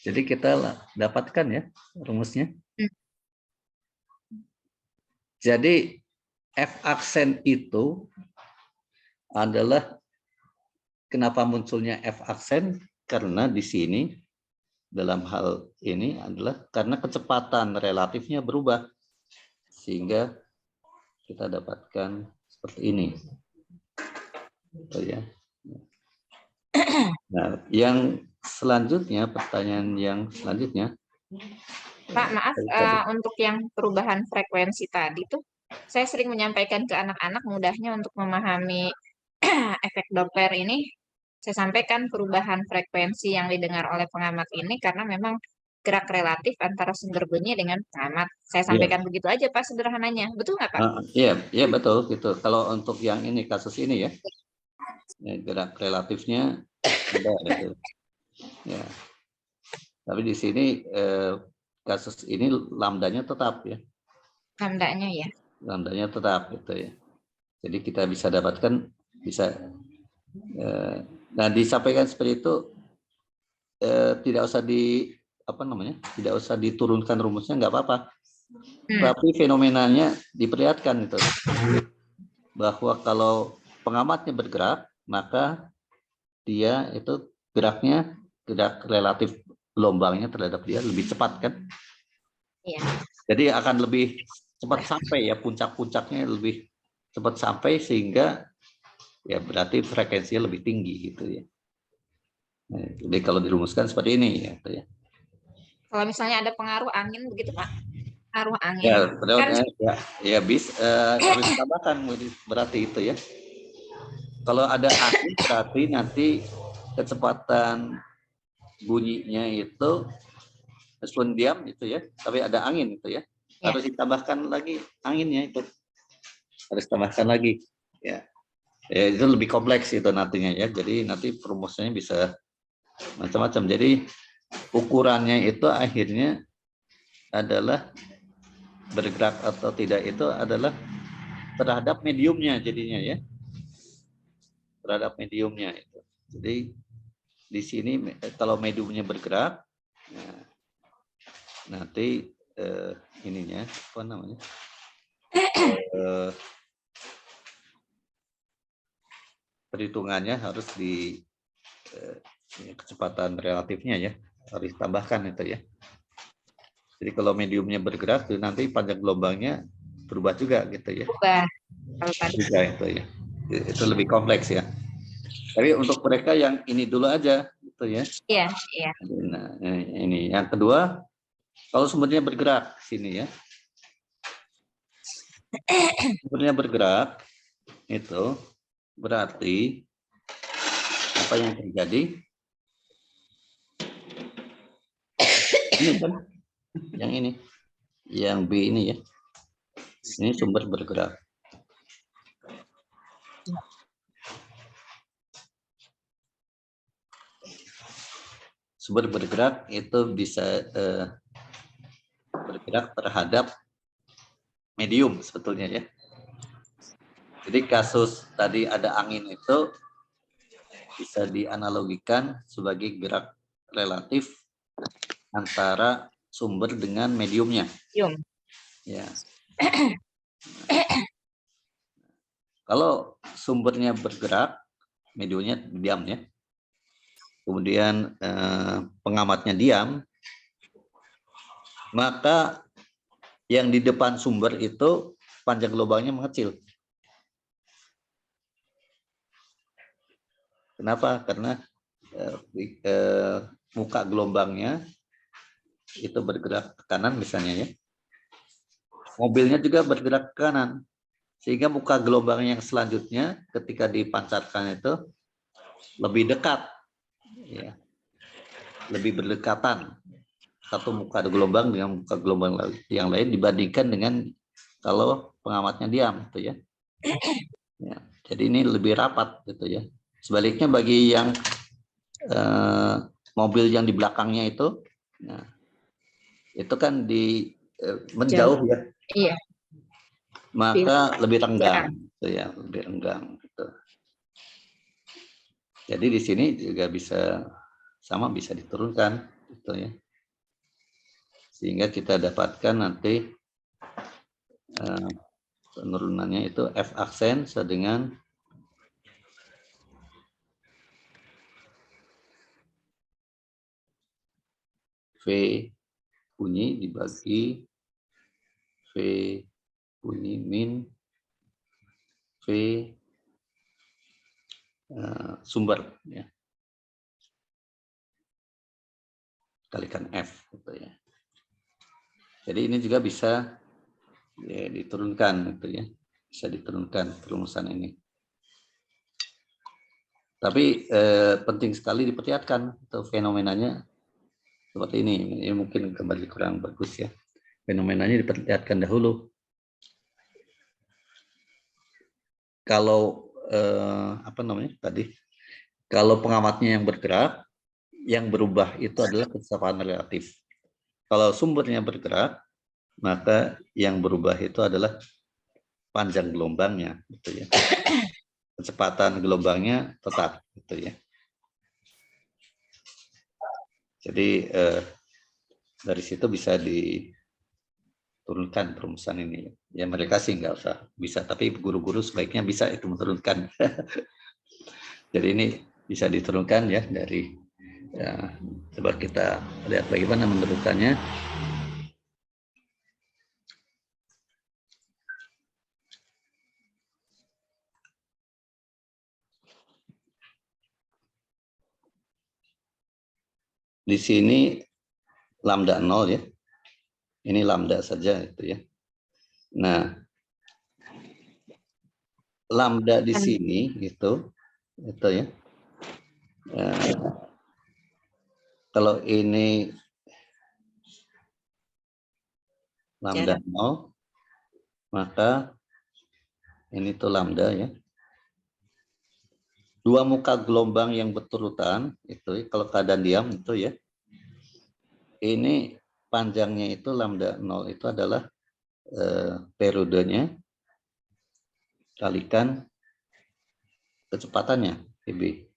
Jadi kita dapatkan ya rumusnya. Jadi F aksen itu adalah kenapa munculnya F aksen? Karena di sini dalam hal ini adalah karena kecepatan relatifnya berubah sehingga kita dapatkan seperti ini. Ya. Nah, yang selanjutnya pertanyaan yang selanjutnya Pak, maaf, Tadi. untuk yang perubahan frekuensi tadi tuh, saya sering menyampaikan ke anak-anak mudahnya untuk memahami efek Doppler ini. Saya sampaikan perubahan frekuensi yang didengar oleh pengamat ini karena memang gerak relatif antara sumber bunyi dengan pengamat. Saya Iya. sampaikan begitu aja, Pak, sederhananya. Betul nggak, Pak? Iya, iya betul gitu. Kalau untuk yang ini kasus ini ya, gerak relatifnya ada gitu. Ya. Tapi di sini kasus ini lambdanya tetap ya, Lambdanya ya. lambdanya tetap gitu ya. Jadi kita bisa dapatkan bisa. Nah disampaikan seperti itu tidak usah tidak usah diturunkan rumusnya nggak apa-apa. Tapi fenomenanya diperlihatkan itu bahwa kalau pengamatnya bergerak maka dia itu gerak relatif gelombangnya terhadap dia lebih cepat kan? Iya. Jadi akan lebih cepat sampai ya puncak-puncaknya lebih cepat sampai sehingga ya berarti frekuensinya lebih tinggi gitu ya. Nah, jadi kalau dirumuskan seperti ini ya. Gitu ya. Kalau misalnya ada pengaruh angin begitu, Pak. Pengaruh angin. Ya, Kan ya harus tambahkan berarti itu ya. Kalau ada angin berarti nanti kecepatan bunyinya itu meskipun diam itu ya, tapi ada angin itu ya. Harus ditambahkan lagi anginnya itu. Harus tambahkan lagi ya. Ya itu lebih kompleks itu nantinya ya. Jadi nanti perumusannya bisa macam-macam. Jadi ukurannya itu akhirnya adalah bergerak atau tidak itu adalah terhadap mediumnya jadinya ya. Terhadap mediumnya itu. Jadi di sini kalau mediumnya bergerak, nah, nanti ininya apa namanya? Perhitungannya harus di kecepatan relatifnya ya harus ditambahkan itu ya. Jadi kalau mediumnya bergerak nanti panjang gelombangnya berubah juga gitu ya. berubah. Kalau tadi. Juga itu ya. Itu lebih kompleks ya. Tapi untuk mereka yang ini dulu aja gitu ya. Iya, iya. Nah, ini yang kedua kalau sumbernya bergerak sini ya. Sumbernya bergerak itu berarti apa yang terjadi? Ini kan yang ini, yang B ini ya. Ini sumber bergerak. Sumber bergerak itu bisa bergerak terhadap medium sebetulnya ya. Jadi kasus tadi ada angin itu bisa dianalogikan sebagai gerak relatif antara sumber dengan mediumnya. Medium. Ya. Kalau sumbernya bergerak, mediumnya diam ya. Kemudian pengamatnya diam, maka yang di depan sumber itu panjang gelombangnya mengecil. Kenapa? Karena muka gelombangnya itu bergerak ke kanan misalnya ya. Mobilnya juga bergerak ke kanan. Sehingga muka gelombang yang selanjutnya ketika dipancarkan itu lebih dekat. Ya. Lebih berdekatan. Satu muka gelombang dengan muka gelombang yang lain dibandingkan dengan kalau pengamatnya diam gitu ya. Ya. Jadi ini lebih rapat gitu ya. Sebaliknya bagi yang mobil yang di belakangnya itu, nah, itu kan di menjauh ya. Iya. Maka lebih renggang, gitu ya, lebih renggang. Gitu. Jadi di sini juga bisa sama bisa diturunkan, gitu ya. Sehingga kita dapatkan nanti penurunannya itu F aksen dengan V bunyi dibagi V bunyi min V sumber ya. Kalikan F gitu ya. Jadi ini juga bisa ya, diturunkan gitu ya. Bisa diturunkan perumusan ini. Tapi penting sekali diperlihatkan atau fenomenanya seperti ini. Ini mungkin kembali kurang bagus ya. Fenomenanya diperlihatkan dahulu. Kalau apa namanya tadi? Kalau pengamatnya yang bergerak, yang berubah itu adalah kecepatan relatif. Kalau sumbernya bergerak, maka yang berubah itu adalah panjang gelombangnya, gitu ya. Kecepatan gelombangnya tetap, gitu ya. Jadi dari situ bisa diturunkan perumusan ini. Ya mereka sih nggak usah bisa, tapi guru-guru sebaiknya bisa itu menurunkan. Jadi ini bisa diturunkan ya dari ya, coba kita lihat bagaimana menurunkannya. Di sini lambda 0 ya. Ini lambda saja itu ya. Nah, lambda di sini itu ya. Kalau ini lambda 0, maka ini tuh lambda ya. Dua muka gelombang yang berturutan itu kalau keadaan diam itu ya. Ini panjangnya itu lambda 0 itu adalah periodenya kalikan kecepatannya Vb.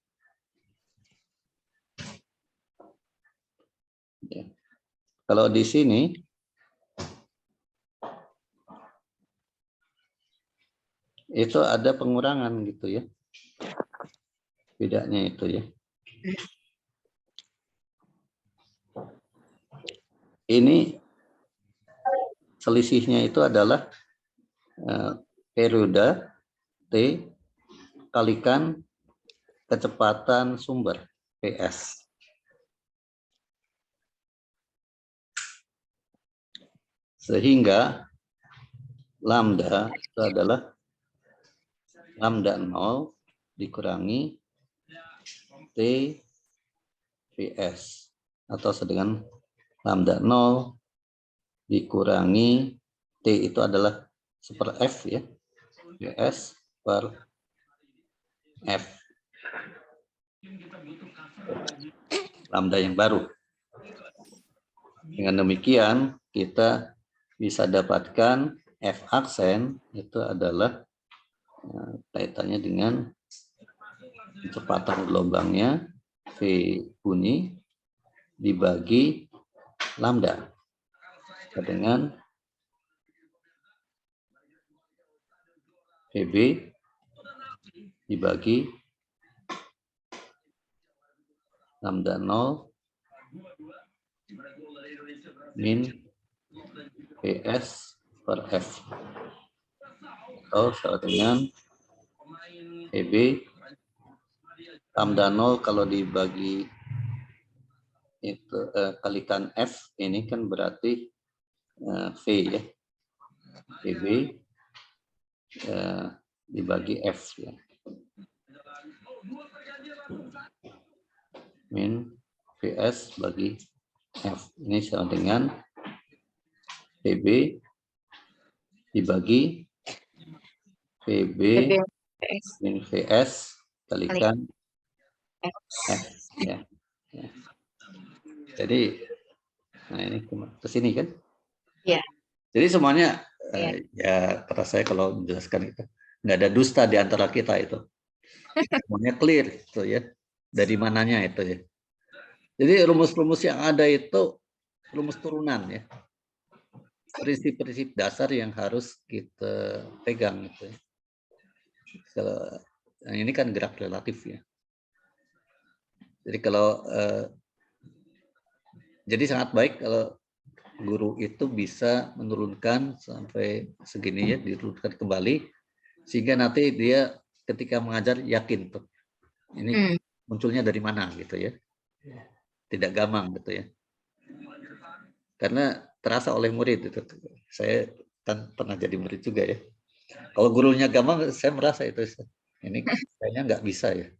Ya. Kalau di sini itu ada pengurangan gitu ya. Bedanya itu ya. Ini selisihnya itu adalah periode T kalikan kecepatan sumber PS. Sehingga lambda itu adalah lambda 0 dikurangi T PS atau dengan lambda 0 dikurangi T itu adalah super F ya. PS per F. Lambda yang baru. Dengan demikian kita bisa dapatkan F aksen itu adalah kaitannya dengan kecepatan gelombangnya V bunyi dibagi lambda dengan VB dibagi lambda 0 min PS per F atau sama dengan VB lambda 0 kalau dibagi itu kalikan F ini kan berarti V ya. VB dibagi F ya. Min VS bagi F. Ini sama dengan VB dibagi VB min VS kalikan F ya. Ya. Jadi nah ini ke sini kan? Ya. Jadi semuanya ya kata saya kalau menjelaskan itu nggak ada dusta di antara kita itu. Semuanya clear itu ya. Dari mananya itu ya. Jadi rumus-rumus yang ada itu rumus turunan ya. Prinsip-prinsip dasar yang harus kita pegang gitu ya. Kalau yang ini kan gerak relatif ya. Jadi kalau jadi sangat baik kalau guru itu bisa menurunkan sampai segini ya, diturunkan kembali sehingga nanti dia ketika mengajar yakin tuh ini munculnya dari mana gitu ya. Tidak gampang gitu ya. Karena terasa oleh murid itu. Saya kan pernah jadi murid juga ya. Kalau gurunya gampang, saya merasa itu ini kayaknya nggak bisa ya.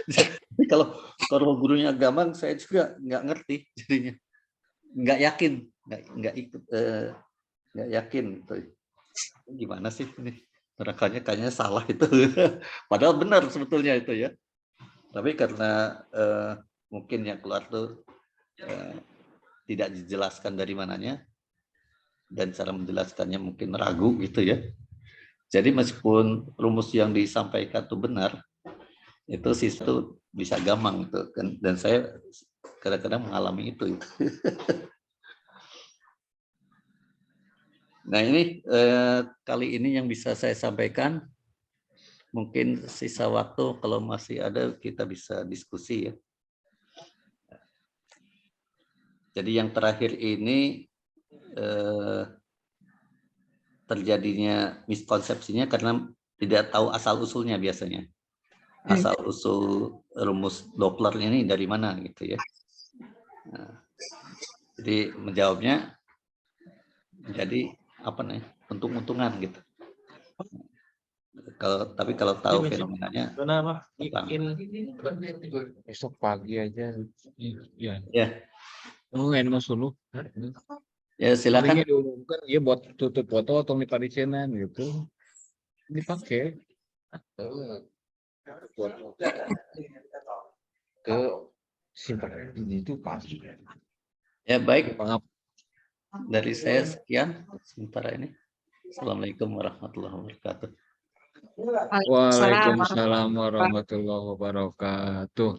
Jadi kalau gurunya gampang, saya juga nggak ngerti jadinya, nggak yakin, nggak ikut, nggak yakin. Gitu. Gimana sih ini? Kayaknya salah itu. Padahal benar sebetulnya itu ya. Tapi karena mungkin yang keluar tuh tidak dijelaskan dari mananya dan cara menjelaskannya mungkin ragu gitu ya. Jadi meskipun rumus yang disampaikan itu benar, itu siswa itu bisa gampang itu kan, dan saya kadang-kadang mengalami itu. Nah ini kali ini yang bisa saya sampaikan. Mungkin sisa waktu kalau masih ada kita bisa diskusi ya. Jadi yang terakhir ini terjadinya miskonsepsinya karena tidak tahu asal usulnya biasanya. Asal usul rumus Doppler ini dari mana gitu ya. Nah, jadi menjawabnya jadi apa nih, untung-untungan gitu. Tapi kalau tahu fenomenanya, besok pagi aja. Ya. Ya, Oh, enak dulu. ya silakan. Palingnya diumumkan ya buat tutup foto atau miparisinan gitu. Dipakai. Ke simpan ini itu pas. Ya baik. Dari saya sekian sementara ini. Assalamualaikum warahmatullahi wabarakatuh. Waalaikumsalam warahmatullahi wabarakatuh.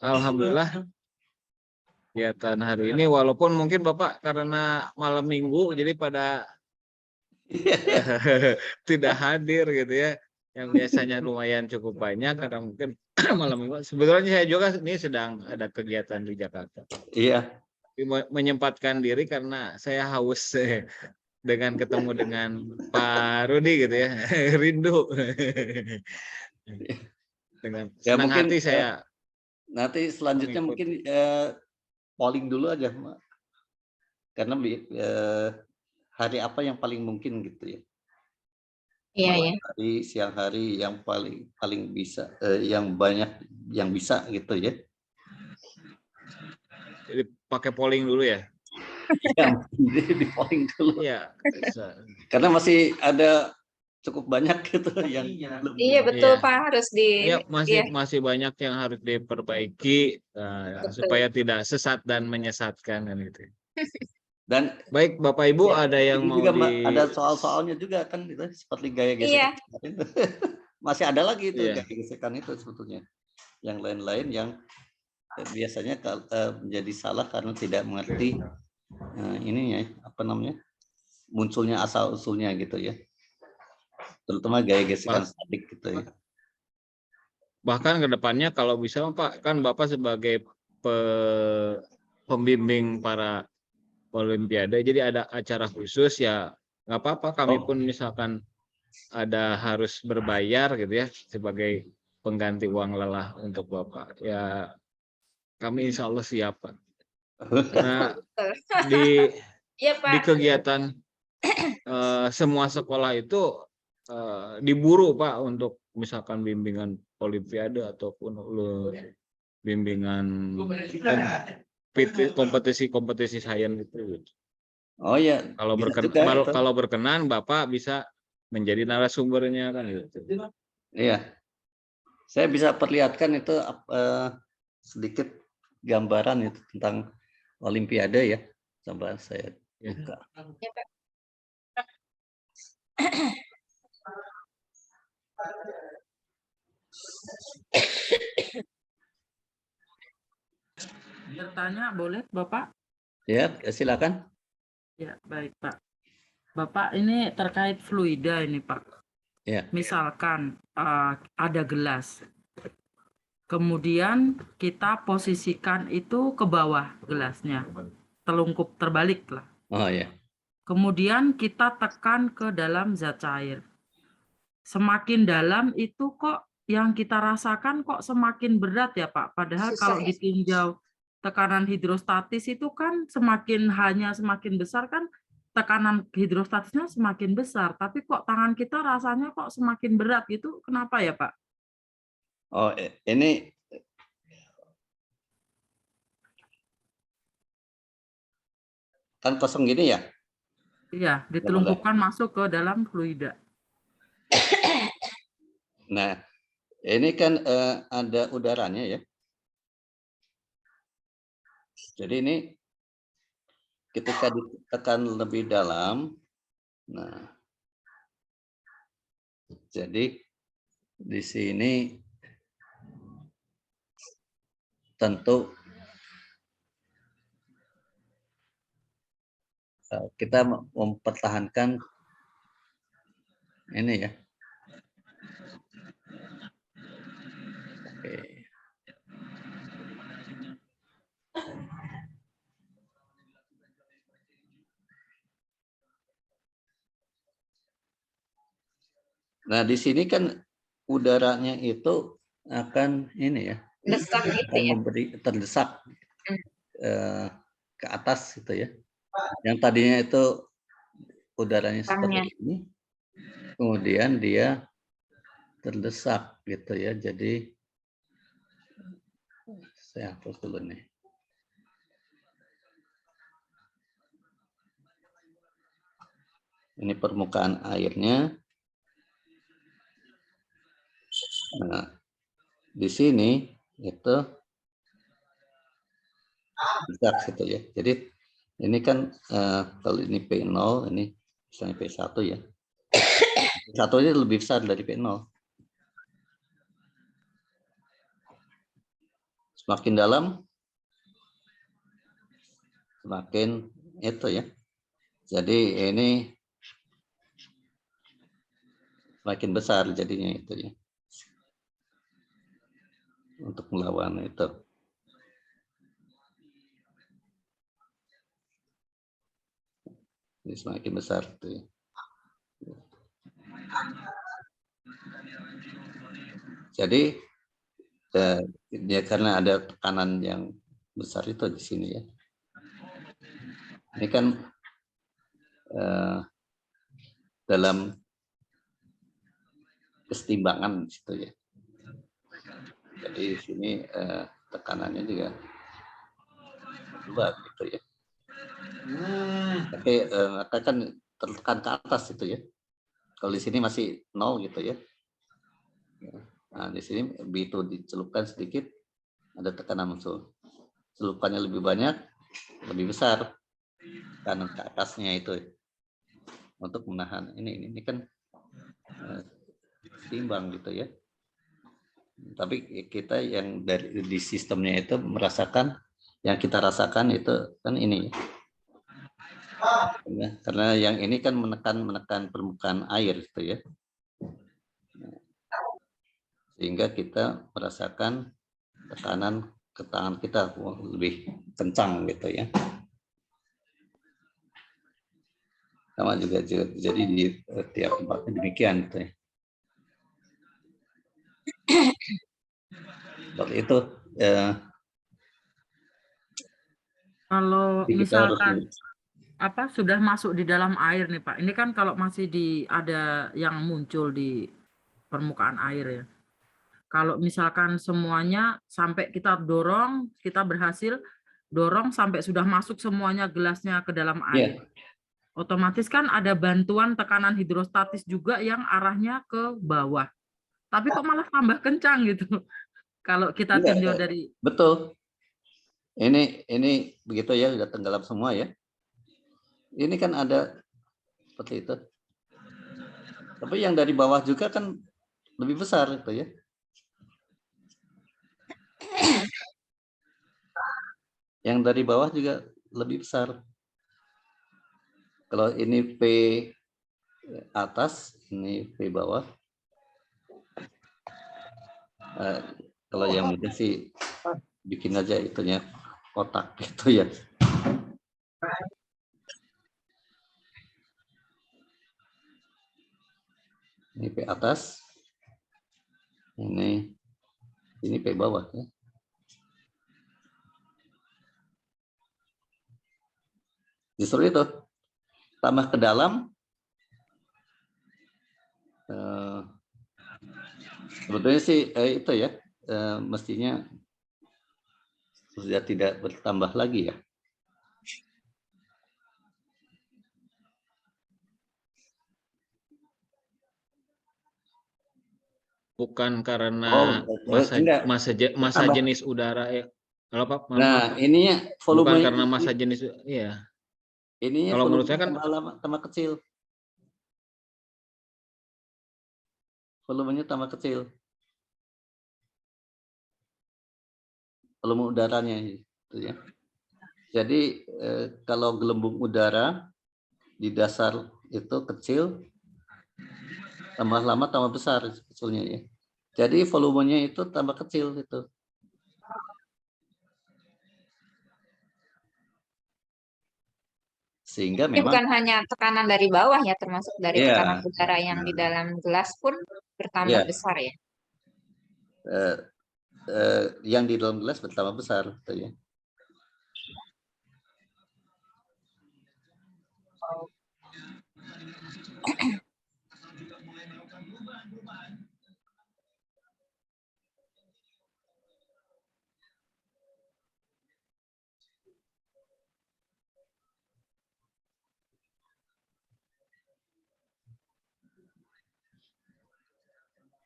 Alhamdulillah kegiatan hari ini, walaupun mungkin Bapak karena malam minggu jadi pada tidak hadir gitu ya, yang biasanya lumayan cukup banyak karena mungkin malam minggu. Sebetulnya saya juga ini sedang ada kegiatan di Jakarta. Iya. Menyempatkan diri karena saya haus dengan ketemu dengan Pak Rudi gitu ya, rindu. Dengan senang mungkin, hati saya. Nanti selanjutnya mungkin polling dulu aja, karena hari apa yang paling mungkin gitu ya. Iya ya. Hari, siang hari yang paling bisa, yang banyak yang bisa gitu ya. Jadi pakai polling dulu ya. Yang di polling dulu. Iya. Karena masih ada cukup banyak gitu yang belum. Iya betul Iya. Pak, harus di. Ya, Iya. masih banyak yang harus diperbaiki supaya tidak sesat dan menyesatkan kan gitu. Dan baik Bapak Ibu, ya, ada yang mau juga ada soal-soalnya juga kan gitu, seperti gaya gesekan. Iya. Masih ada lagi itu Iya. gaya gesekan itu sebetulnya. Yang lain-lain yang biasanya menjadi salah karena tidak mengerti ininya apa namanya, munculnya asal usulnya gitu ya, terutama gaya gesekan statik gitu ya. Bahkan kedepannya kalau bisa Pak, kan Bapak sebagai pembimbing para Olimpiade, jadi ada acara khusus ya nggak apa-apa, kami pun misalkan ada harus berbayar gitu ya sebagai pengganti uang lelah untuk Bapak ya, kami insya Allah siap Pak. Karena di kegiatan semua sekolah itu diburu Pak untuk misalkan bimbingan Olimpiade ataupun bimbingan kompetisi sains itu. Oh ya. Kalau berkenan Bapak bisa menjadi narasumbernya kan gitu. Iya. Saya bisa perlihatkan itu sedikit gambaran itu tentang Olimpiade ya. Coba saya buka. Bertanya boleh Bapak? Ya, silakan. Ya, baik Pak. Bapak, ini terkait fluida ini Pak. Ya. Misalkan ada gelas. Kemudian kita posisikan itu ke bawah gelasnya. Telungkup terbalik lah. Oh ya. Kemudian kita tekan ke dalam zat cair. Semakin dalam itu kok yang kita rasakan kok semakin berat ya Pak. Padahal kalau ditinjau tekanan hidrostatis itu kan semakin besar kan tekanan hidrostatisnya semakin besar, tapi kok tangan kita rasanya kok semakin berat gitu, kenapa ya Pak? Oh, ini kan kosong gini ya? Iya, ditelungkupkan masuk ke dalam fluida. Nah, ini kan ada udaranya ya. Jadi ini ketika ditekan lebih dalam, nah, jadi di sini tentu kita mempertahankan ini ya. Oke. Nah, di sini kan udaranya itu akan ini ya, Desak gitu akan ya. memberi terdesak ke atas gitu ya. Yang tadinya itu udaranya seperti ini, kemudian dia terdesak gitu ya. Jadi saya hapus dulu nih. Ini permukaan airnya. Nah, di sini itu desak gitu ya. Jadi ini kan kalau ini P0, ini misalnya P1 ya. P1 ini lebih besar dari P0. Semakin dalam, semakin itu ya. Jadi ini semakin besar jadinya itu ya. Untuk melawan itu. Ini semakin besar itu ya. Jadi ya karena ada tekanan yang besar itu di sini ya. Ini kan dalam kesetimbangan situ ya. Jadi di sini tekanannya juga dua gitu ya. Tapi maka kan tertekan ke atas itu ya. Kalau di sini masih 0 gitu ya. Nah, di sini begitu dicelupkan sedikit ada tekanan muncul. Celupannya lebih banyak, lebih besar kanan ke atasnya itu untuk menahan ini kan timbang gitu ya. Tapi kita yang dari di sistemnya itu merasakan yang kita rasakan itu kan ini ya. Karena yang ini kan menekan permukaan air gitu ya. Sehingga kita merasakan tekanan ke tangan kita lebih kencang gitu ya. Sama juga jadi di tiap tempatnya demikian gitu ya. Seperti itu. Kalau misalkan Harus, sudah masuk di dalam air nih Pak. Ini kan kalau masih ada yang muncul di permukaan air ya. Kalau misalkan semuanya sampai kita dorong, kita berhasil dorong sampai sudah masuk semuanya gelasnya ke dalam air. Otomatis kan ada bantuan tekanan hidrostatis juga yang arahnya ke bawah. Tapi kok malah tambah kencang gitu. Kalau kita tinjau dari betul. Ini begitu ya, udah tenggelam semua ya. Ini kan ada seperti itu. Tapi yang dari bawah juga kan lebih besar itu ya. Yang dari bawah juga lebih besar. Kalau ini P atas, ini P bawah. Kalau yang mudah sih bikin aja itunya kotak gitu ya. Ini P atas, ini P bawah ya. Justru itu, tambah ke dalam, sebetulnya sih itu ya, mestinya sudah tidak bertambah lagi ya. Bukan karena enggak. masa Tambah. jenis udara ya. Kalau Pak, mohon Nah, maaf. ininya Bukan volumenya karena masa jenis, iya. ininya Kalau menurut volumenya saya kan tambah kecil. Volumenya tambah kecil. Volume udaranya itu ya. Jadi kalau gelembung udara di dasar itu kecil, tambah lama tambah besar sebetulnya ya. Jadi volumenya itu tambah kecil itu. Sehingga Ini memang bukan hanya tekanan dari bawah ya, termasuk dari tekanan ya, udara yang di dalam gelas pun bertambah ya, besar ya. yang di dalam gelas bertambah besar gitu ya.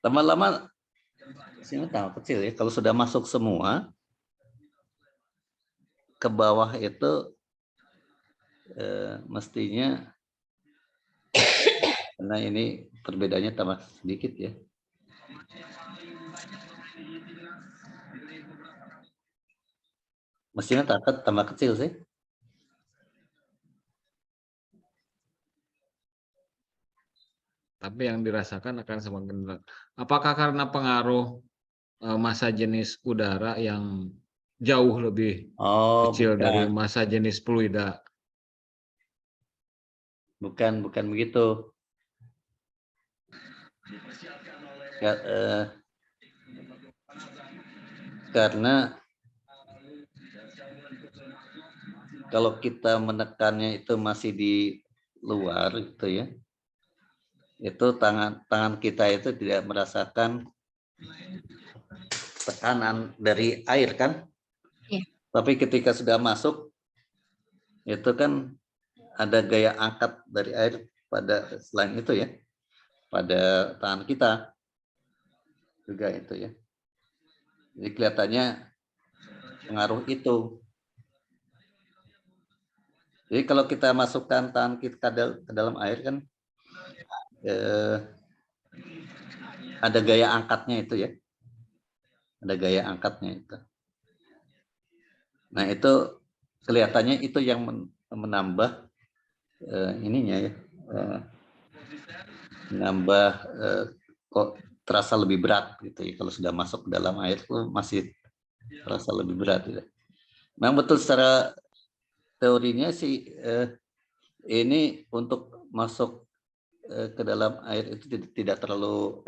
Lama-lama sini tambah kecil ya. Kalau sudah masuk semua ke bawah itu mestinya, karena ini perbedaannya tambah sedikit ya. Mestinya tambah kecil sih. tapi yang dirasakan akan semakin berat. Apakah karena pengaruh masa jenis udara yang jauh lebih kecil dari masa jenis fluida? Bukan begitu. Ya, karena kalau kita menekannya itu masih di luar gitu ya, itu tangan kita itu tidak merasakan tekanan dari air kan. Tapi ketika sudah masuk itu kan ada gaya angkat dari air pada selain itu ya, pada tangan kita juga itu ya. Jadi kelihatannya pengaruh itu. Jadi kalau kita masukkan tangan kita ke dalam air kan ada gaya angkatnya itu ya. Ada gaya angkatnya itu. Nah itu kelihatannya itu yang menambah ininya ya. Menambah kok terasa lebih berat gitu ya. Kalau sudah masuk ke dalam air itu masih terasa lebih berat gitu. Memang betul secara teorinya sih ini untuk masuk ke dalam air itu tidak terlalu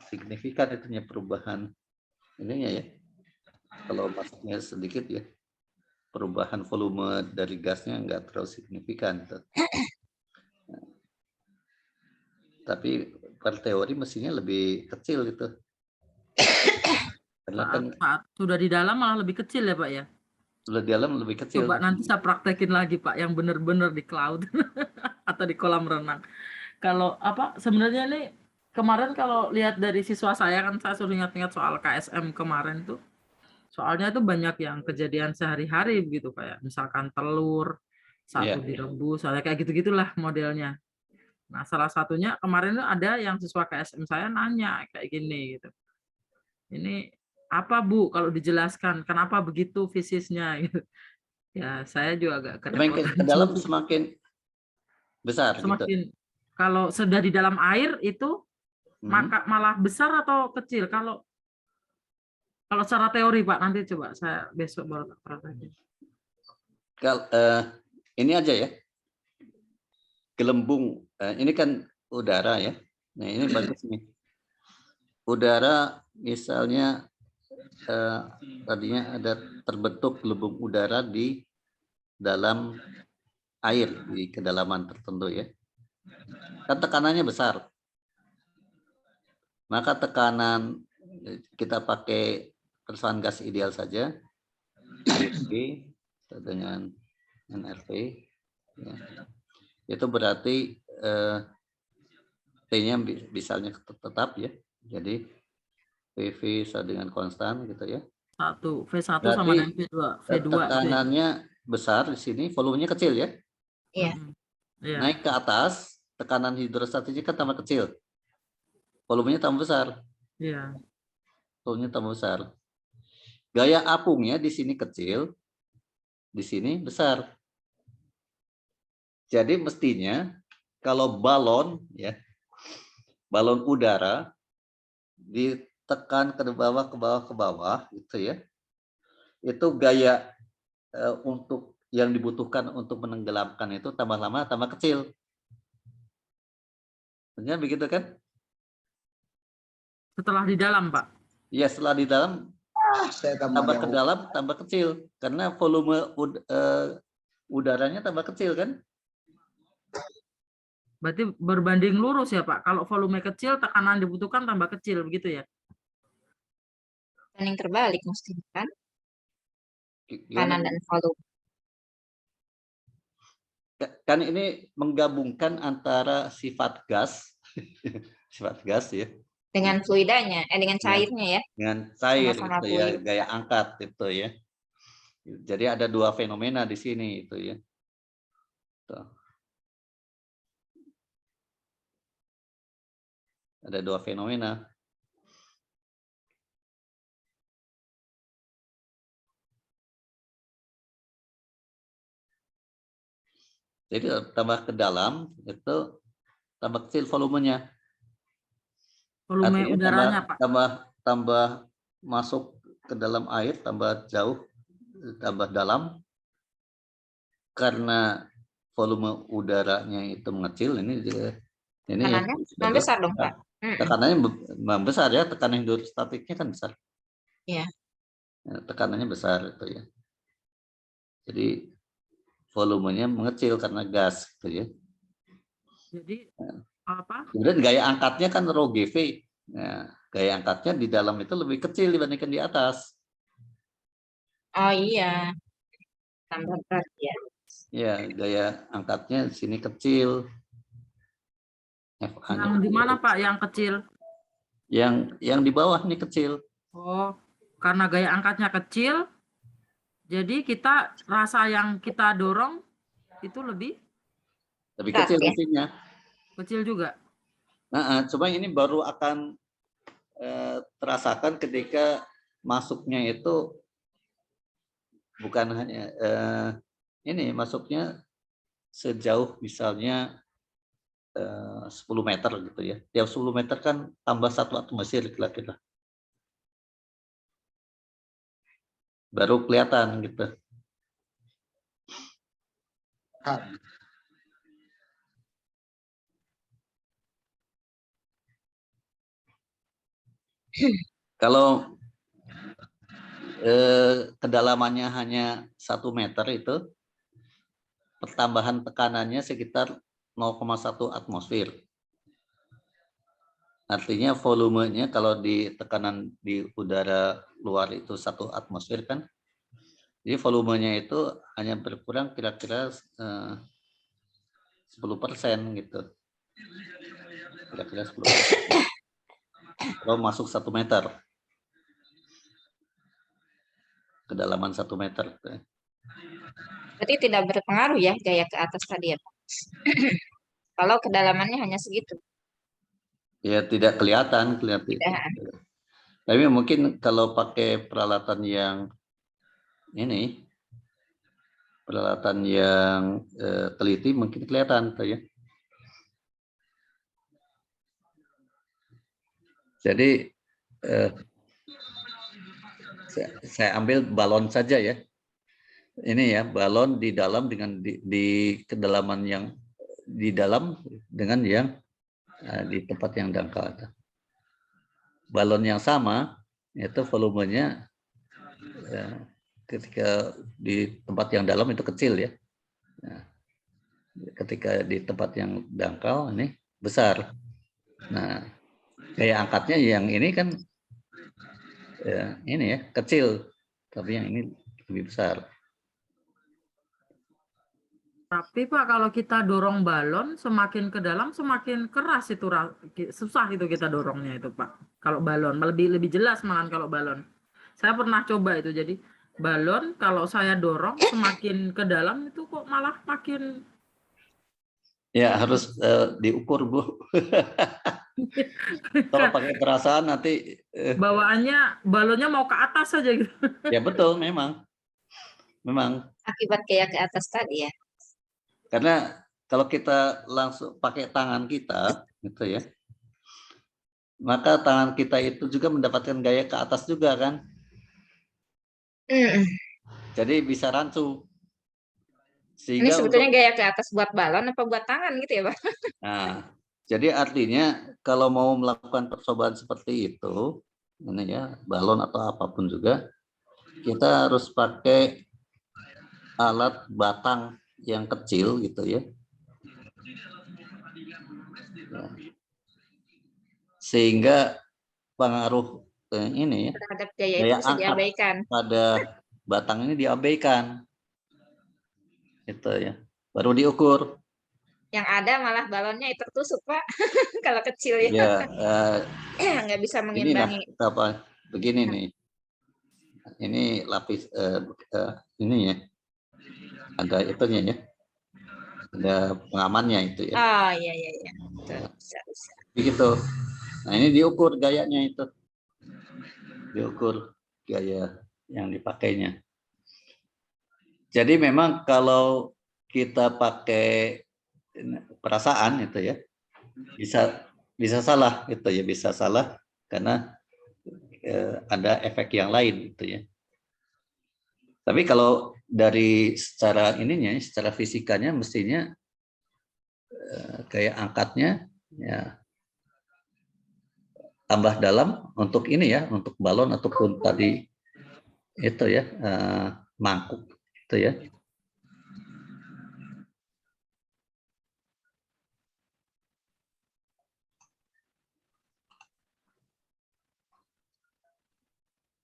signifikan itunya perubahan ininya ya. Kalau masuknya sedikit ya, perubahan volume dari gasnya nggak terlalu signifikan. Gitu. Nah, tapi per teori mestinya lebih kecil itu. Karena kan Saat sudah di dalam malah lebih kecil ya Pak ya? sudah di dalam lebih kecil. Coba nanti saya praktekin lagi Pak, yang benar-benar di cloud atau di kolam renang. Kalau apa sebenarnya nih kemarin kalau lihat dari siswa saya kan saya suruh ingat-ingat soal KSM kemarin tuh. Soalnya itu banyak yang kejadian sehari-hari begitu kayak misalkan telur satu direbus, kayak gitu-gitulah modelnya. Nah, salah satunya kemarin tuh ada yang siswa KSM saya nanya kayak gini gitu. Ini apa Bu kalau dijelaskan kenapa begitu fisiknya gitu. Ya, saya juga agak kerepotan. Ke dalam semakin besar Semakin gitu. kalau sudah di dalam air itu maka malah besar atau kecil? Kalau secara teori Pak, nanti coba saya besok baru praktekin. Ini aja ya. Gelembung ini kan udara ya. Nah, ini bagus nih. Udara misalnya tadinya ada terbentuk gelembung udara di dalam air di kedalaman tertentu ya. Kan tekanannya besar. Maka tekanan kita pakai persoalan gas ideal saja. PV dengan NRV. Ya. Itu berarti T-nya misalnya tetap ya. Jadi PV sama dengan konstan gitu ya. V1 Berarti sama dengan V2. V2 itu ya. tekanannya besar di sini, volumenya kecil ya. Iya. Iya. Naik ke atas, tekanan hidrostatiknya kan tambah kecil. Volumenya tambah besar. Iya. Volumenya tambah besar. Gaya apungnya di sini kecil, di sini besar. Jadi mestinya kalau balon ya, balon udara ditekan ke bawah ke bawah ke bawah gitu ya. Itu gaya untuk yang dibutuhkan untuk menenggelamkan itu tambah lama tambah kecil. Sebenarnya begitu kan? Setelah di dalam, Pak. Ya, setelah di dalam tambah ke dalam tambah kecil karena volume udaranya tambah kecil kan? Berarti berbanding lurus ya, Pak. Kalau volume kecil, tekanan dibutuhkan tambah kecil, begitu ya? Banding terbalik mesti kan? Gimana? Kanan dan volume. Kan ini menggabungkan antara sifat gas, sifat gas ya, Dengan fluidanya, dengan cairnya ya. dengan cair Sama-sama itu ya, fluid. gaya angkat itu ya. Jadi ada dua fenomena di sini itu ya. Tuh. Ada dua fenomena. Jadi tambah ke dalam itu tambah kecil volumenya. Volume Artinya udaranya, Pak. tambah masuk ke dalam air, tambah jauh, tambah dalam. Karena volume udaranya itu mengecil, ini Tekanannya membesar dong, Pak. tekanannya besar ya, tekanan hidrostatiknya kan besar. Iya. Ya, tekanannya besar itu ya. Jadi volumenya mengecil karena gas gitu ya. Jadi apa? Kemudian gaya angkatnya kan rho GV. Nah, gaya angkatnya di dalam itu lebih kecil dibandingkan di atas. Oh iya. Tambah berat ya. Ya, gaya angkatnya di sini kecil. Yang di mana, Pak, yang kecil? Yang di bawah ini kecil. Oh, karena gaya angkatnya kecil, jadi kita rasa yang kita dorong itu lebih Kecil ya? mesinnya. kecil juga. Nah, cuma ini baru akan terasakan ketika masuknya itu bukan hanya ini masuknya sejauh misalnya 10 meter gitu ya. Tiap 10 meter kan tambah 1 atmosfer kira-kira. Baru kelihatan gitu. Kalau kedalamannya hanya 1 meter itu pertambahan tekanannya sekitar 0,1 atmosfer. Artinya volumenya kalau di tekanan di udara luar itu 1 atmosfer kan. Jadi volumenya itu hanya berkurang kira-kira 10% gitu. Kira-kira 10%. Kalau masuk 1 meter. Kedalaman 1 meter. Berarti tidak berpengaruh ya gaya ke atas tadi ya, Pak? Kalau kedalamannya hanya segitu. Ya tidak kelihatan. Tapi mungkin kalau pakai peralatan yang ini, peralatan yang teliti mungkin kelihatan tuh ya. Jadi saya ambil balon saja ya. Ini ya balon di dalam dengan di kedalaman yang di dalam dengan yang di tempat yang dangkal. Balon yang sama itu volumenya ketika di tempat yang dalam itu kecil ya. Nah, ketika di tempat yang dangkal ini besar. Nah, gaya angkatnya yang ini kan ya, ini ya kecil, tapi yang ini lebih besar. Tapi Pak, kalau kita dorong balon semakin ke dalam semakin keras itu, susah itu kita dorongnya itu Pak. Kalau balon lebih jelas malahan kalau balon. Saya pernah coba itu, jadi balon kalau saya dorong semakin ke dalam itu kok malah makin Ya harus diukur Bu. Kalau pakai perasaan nanti bawaannya balonnya mau ke atas saja gitu. ya betul memang Akibat gaya ke atas tadi ya. karena kalau kita langsung pakai tangan kita gitu ya, maka tangan kita itu juga mendapatkan gaya ke atas juga kan, jadi bisa rancu. Ini Sehingga sebetulnya gaya ke atas buat balon apa buat tangan gitu ya Pak? nah, jadi artinya kalau mau melakukan percobaan seperti itu, ini ya balon atau apapun juga, kita harus pakai alat batang yang kecil gitu ya. Nah, sehingga pengaruh ini ya, Terhadap gaya itu daya bisa angkat diabaikan. pada batang ini diabaikan. Itu ya. Baru diukur. Yang ada malah balonnya itu tertusuk Pak. Kalau kecil ya. Ya, Nggak bisa inilah mengimbangi. apa begini nih. Ini lapis ini ya. Ada itunya ya. Ada pengamannya itu ya. Oh iya iya iya. Bisa bisa. Begitu. Nah, ini diukur gayanya itu. Diukur gaya yang dipakainya. Jadi memang kalau kita pakai perasaan itu ya, bisa salah itu ya, bisa salah karena ada efek yang lain gitu ya. Tapi kalau dari secara ininya, secara fisikanya mestinya kayak angkatnya ya tambah dalam untuk ini ya, untuk balon ataupun tadi itu ya mangkuk itu ya.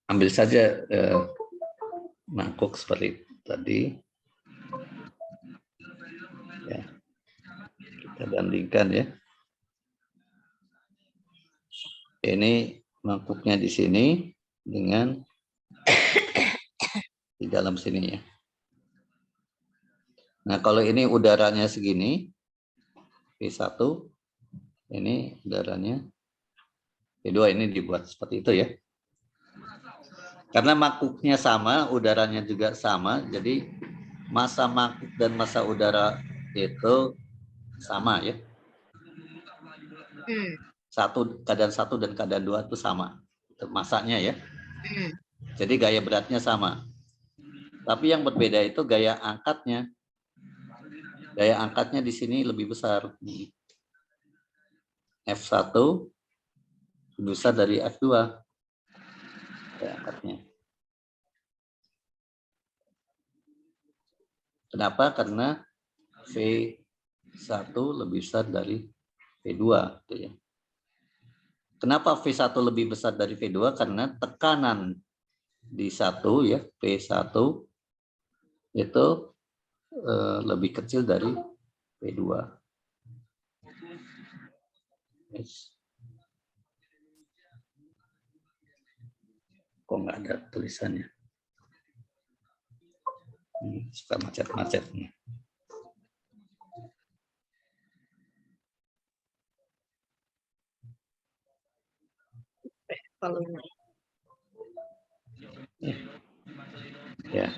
Ambil saja mangkuk seperti tadi. Ya. Kita bandingkan ya. Ini mangkuknya di sini dengan di dalam sini ya. Nah, kalau ini udaranya segini, P1, ini udaranya P2, ini dibuat seperti itu ya. Karena mangkuknya sama, udaranya juga sama, jadi massa mangkuk dan massa udara itu sama ya. Keadaan 1 dan keadaan 2 itu sama. Massanya ya. Jadi gaya beratnya sama. Tapi yang berbeda itu gaya angkatnya. Gaya angkatnya di sini lebih besar. F1 lebih besar dari F2. Gaya angkatnya. Kenapa? Karena V1 lebih besar dari V2. Gitu ya. Kenapa V1 lebih besar dari V2? Karena tekanan di 1 ya, P1 itu lebih kecil dari P2. Yes. Kok nggak ada tulisannya? Suka macet-macet. Volume. Ya.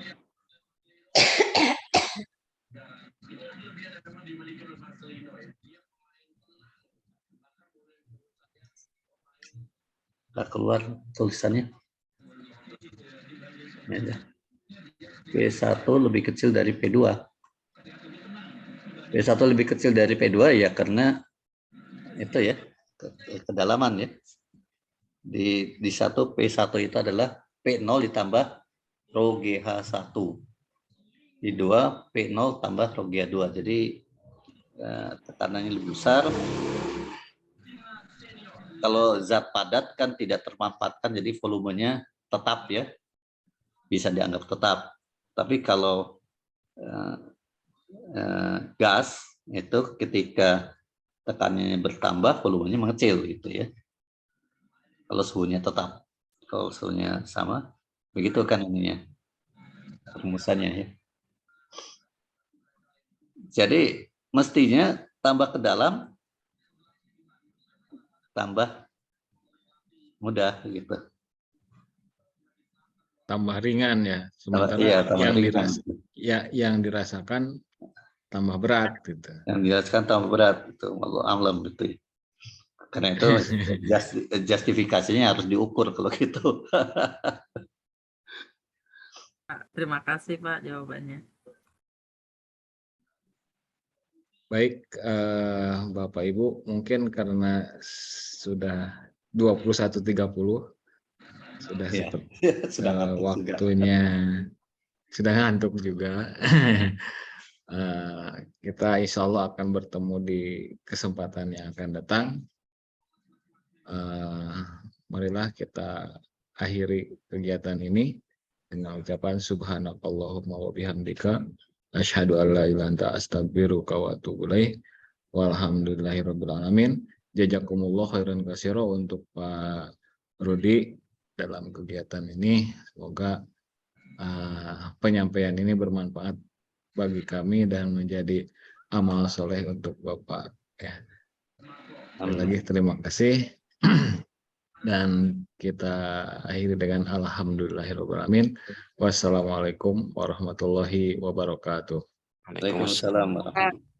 Nggak keluar tulisannya. Ya. P1 lebih kecil dari P2. P1 lebih kecil dari P2 ya karena itu ya kedalaman ya. Di 1 P1 itu adalah P0 ditambah rho GH1. Di 2 P0 tambah rho GH2. Jadi tekanannya lebih besar. Kalau zat padat kan tidak termanfaatkan, jadi volumenya tetap ya, bisa dianggap tetap. Tapi kalau gas itu ketika tekanannya bertambah, volumenya mengecil gitu ya. Kalau suhunya tetap, kalau suhunya sama, begitu kan ininya rumusannya ya. Jadi mestinya tambah ke dalam, tambah mudah gitu. Tambah ringan ya. Sementara Iya, tambah yang ringan. yang dirasakan tambah berat gitu. Yang dijelaskan tambah berat itu, Allah alam gitu. Karena itu justifikasinya harus diukur kalau gitu. Terima kasih Pak jawabannya. Baik, Bapak Ibu, mungkin karena sudah 21.30 sudah Ya, seperti sudah ngantuk juga. waktunya sudah ngantuk juga. Kita insya Allah akan bertemu di kesempatan yang akan datang. Marilah kita akhiri kegiatan ini dengan ucapan subhanakallahumma wa bihamdika asyhadu an la ilaha illa anta astaghfiruka wa atubu ilaik. Walhamdulillahirabbil alamin. Jazakumullah khairan katsira untuk Pak Rudi dalam kegiatan ini. Semoga penyampaian ini bermanfaat bagi kami dan menjadi amal soleh untuk Bapak ya. Sekali lagi terima kasih. Dan kita akhiri dengan alhamdulillahirobbilalamin. Wassalamualaikum warahmatullahi wabarakatuh. Waalaikumsalam warahmatullahi wabarakatuh.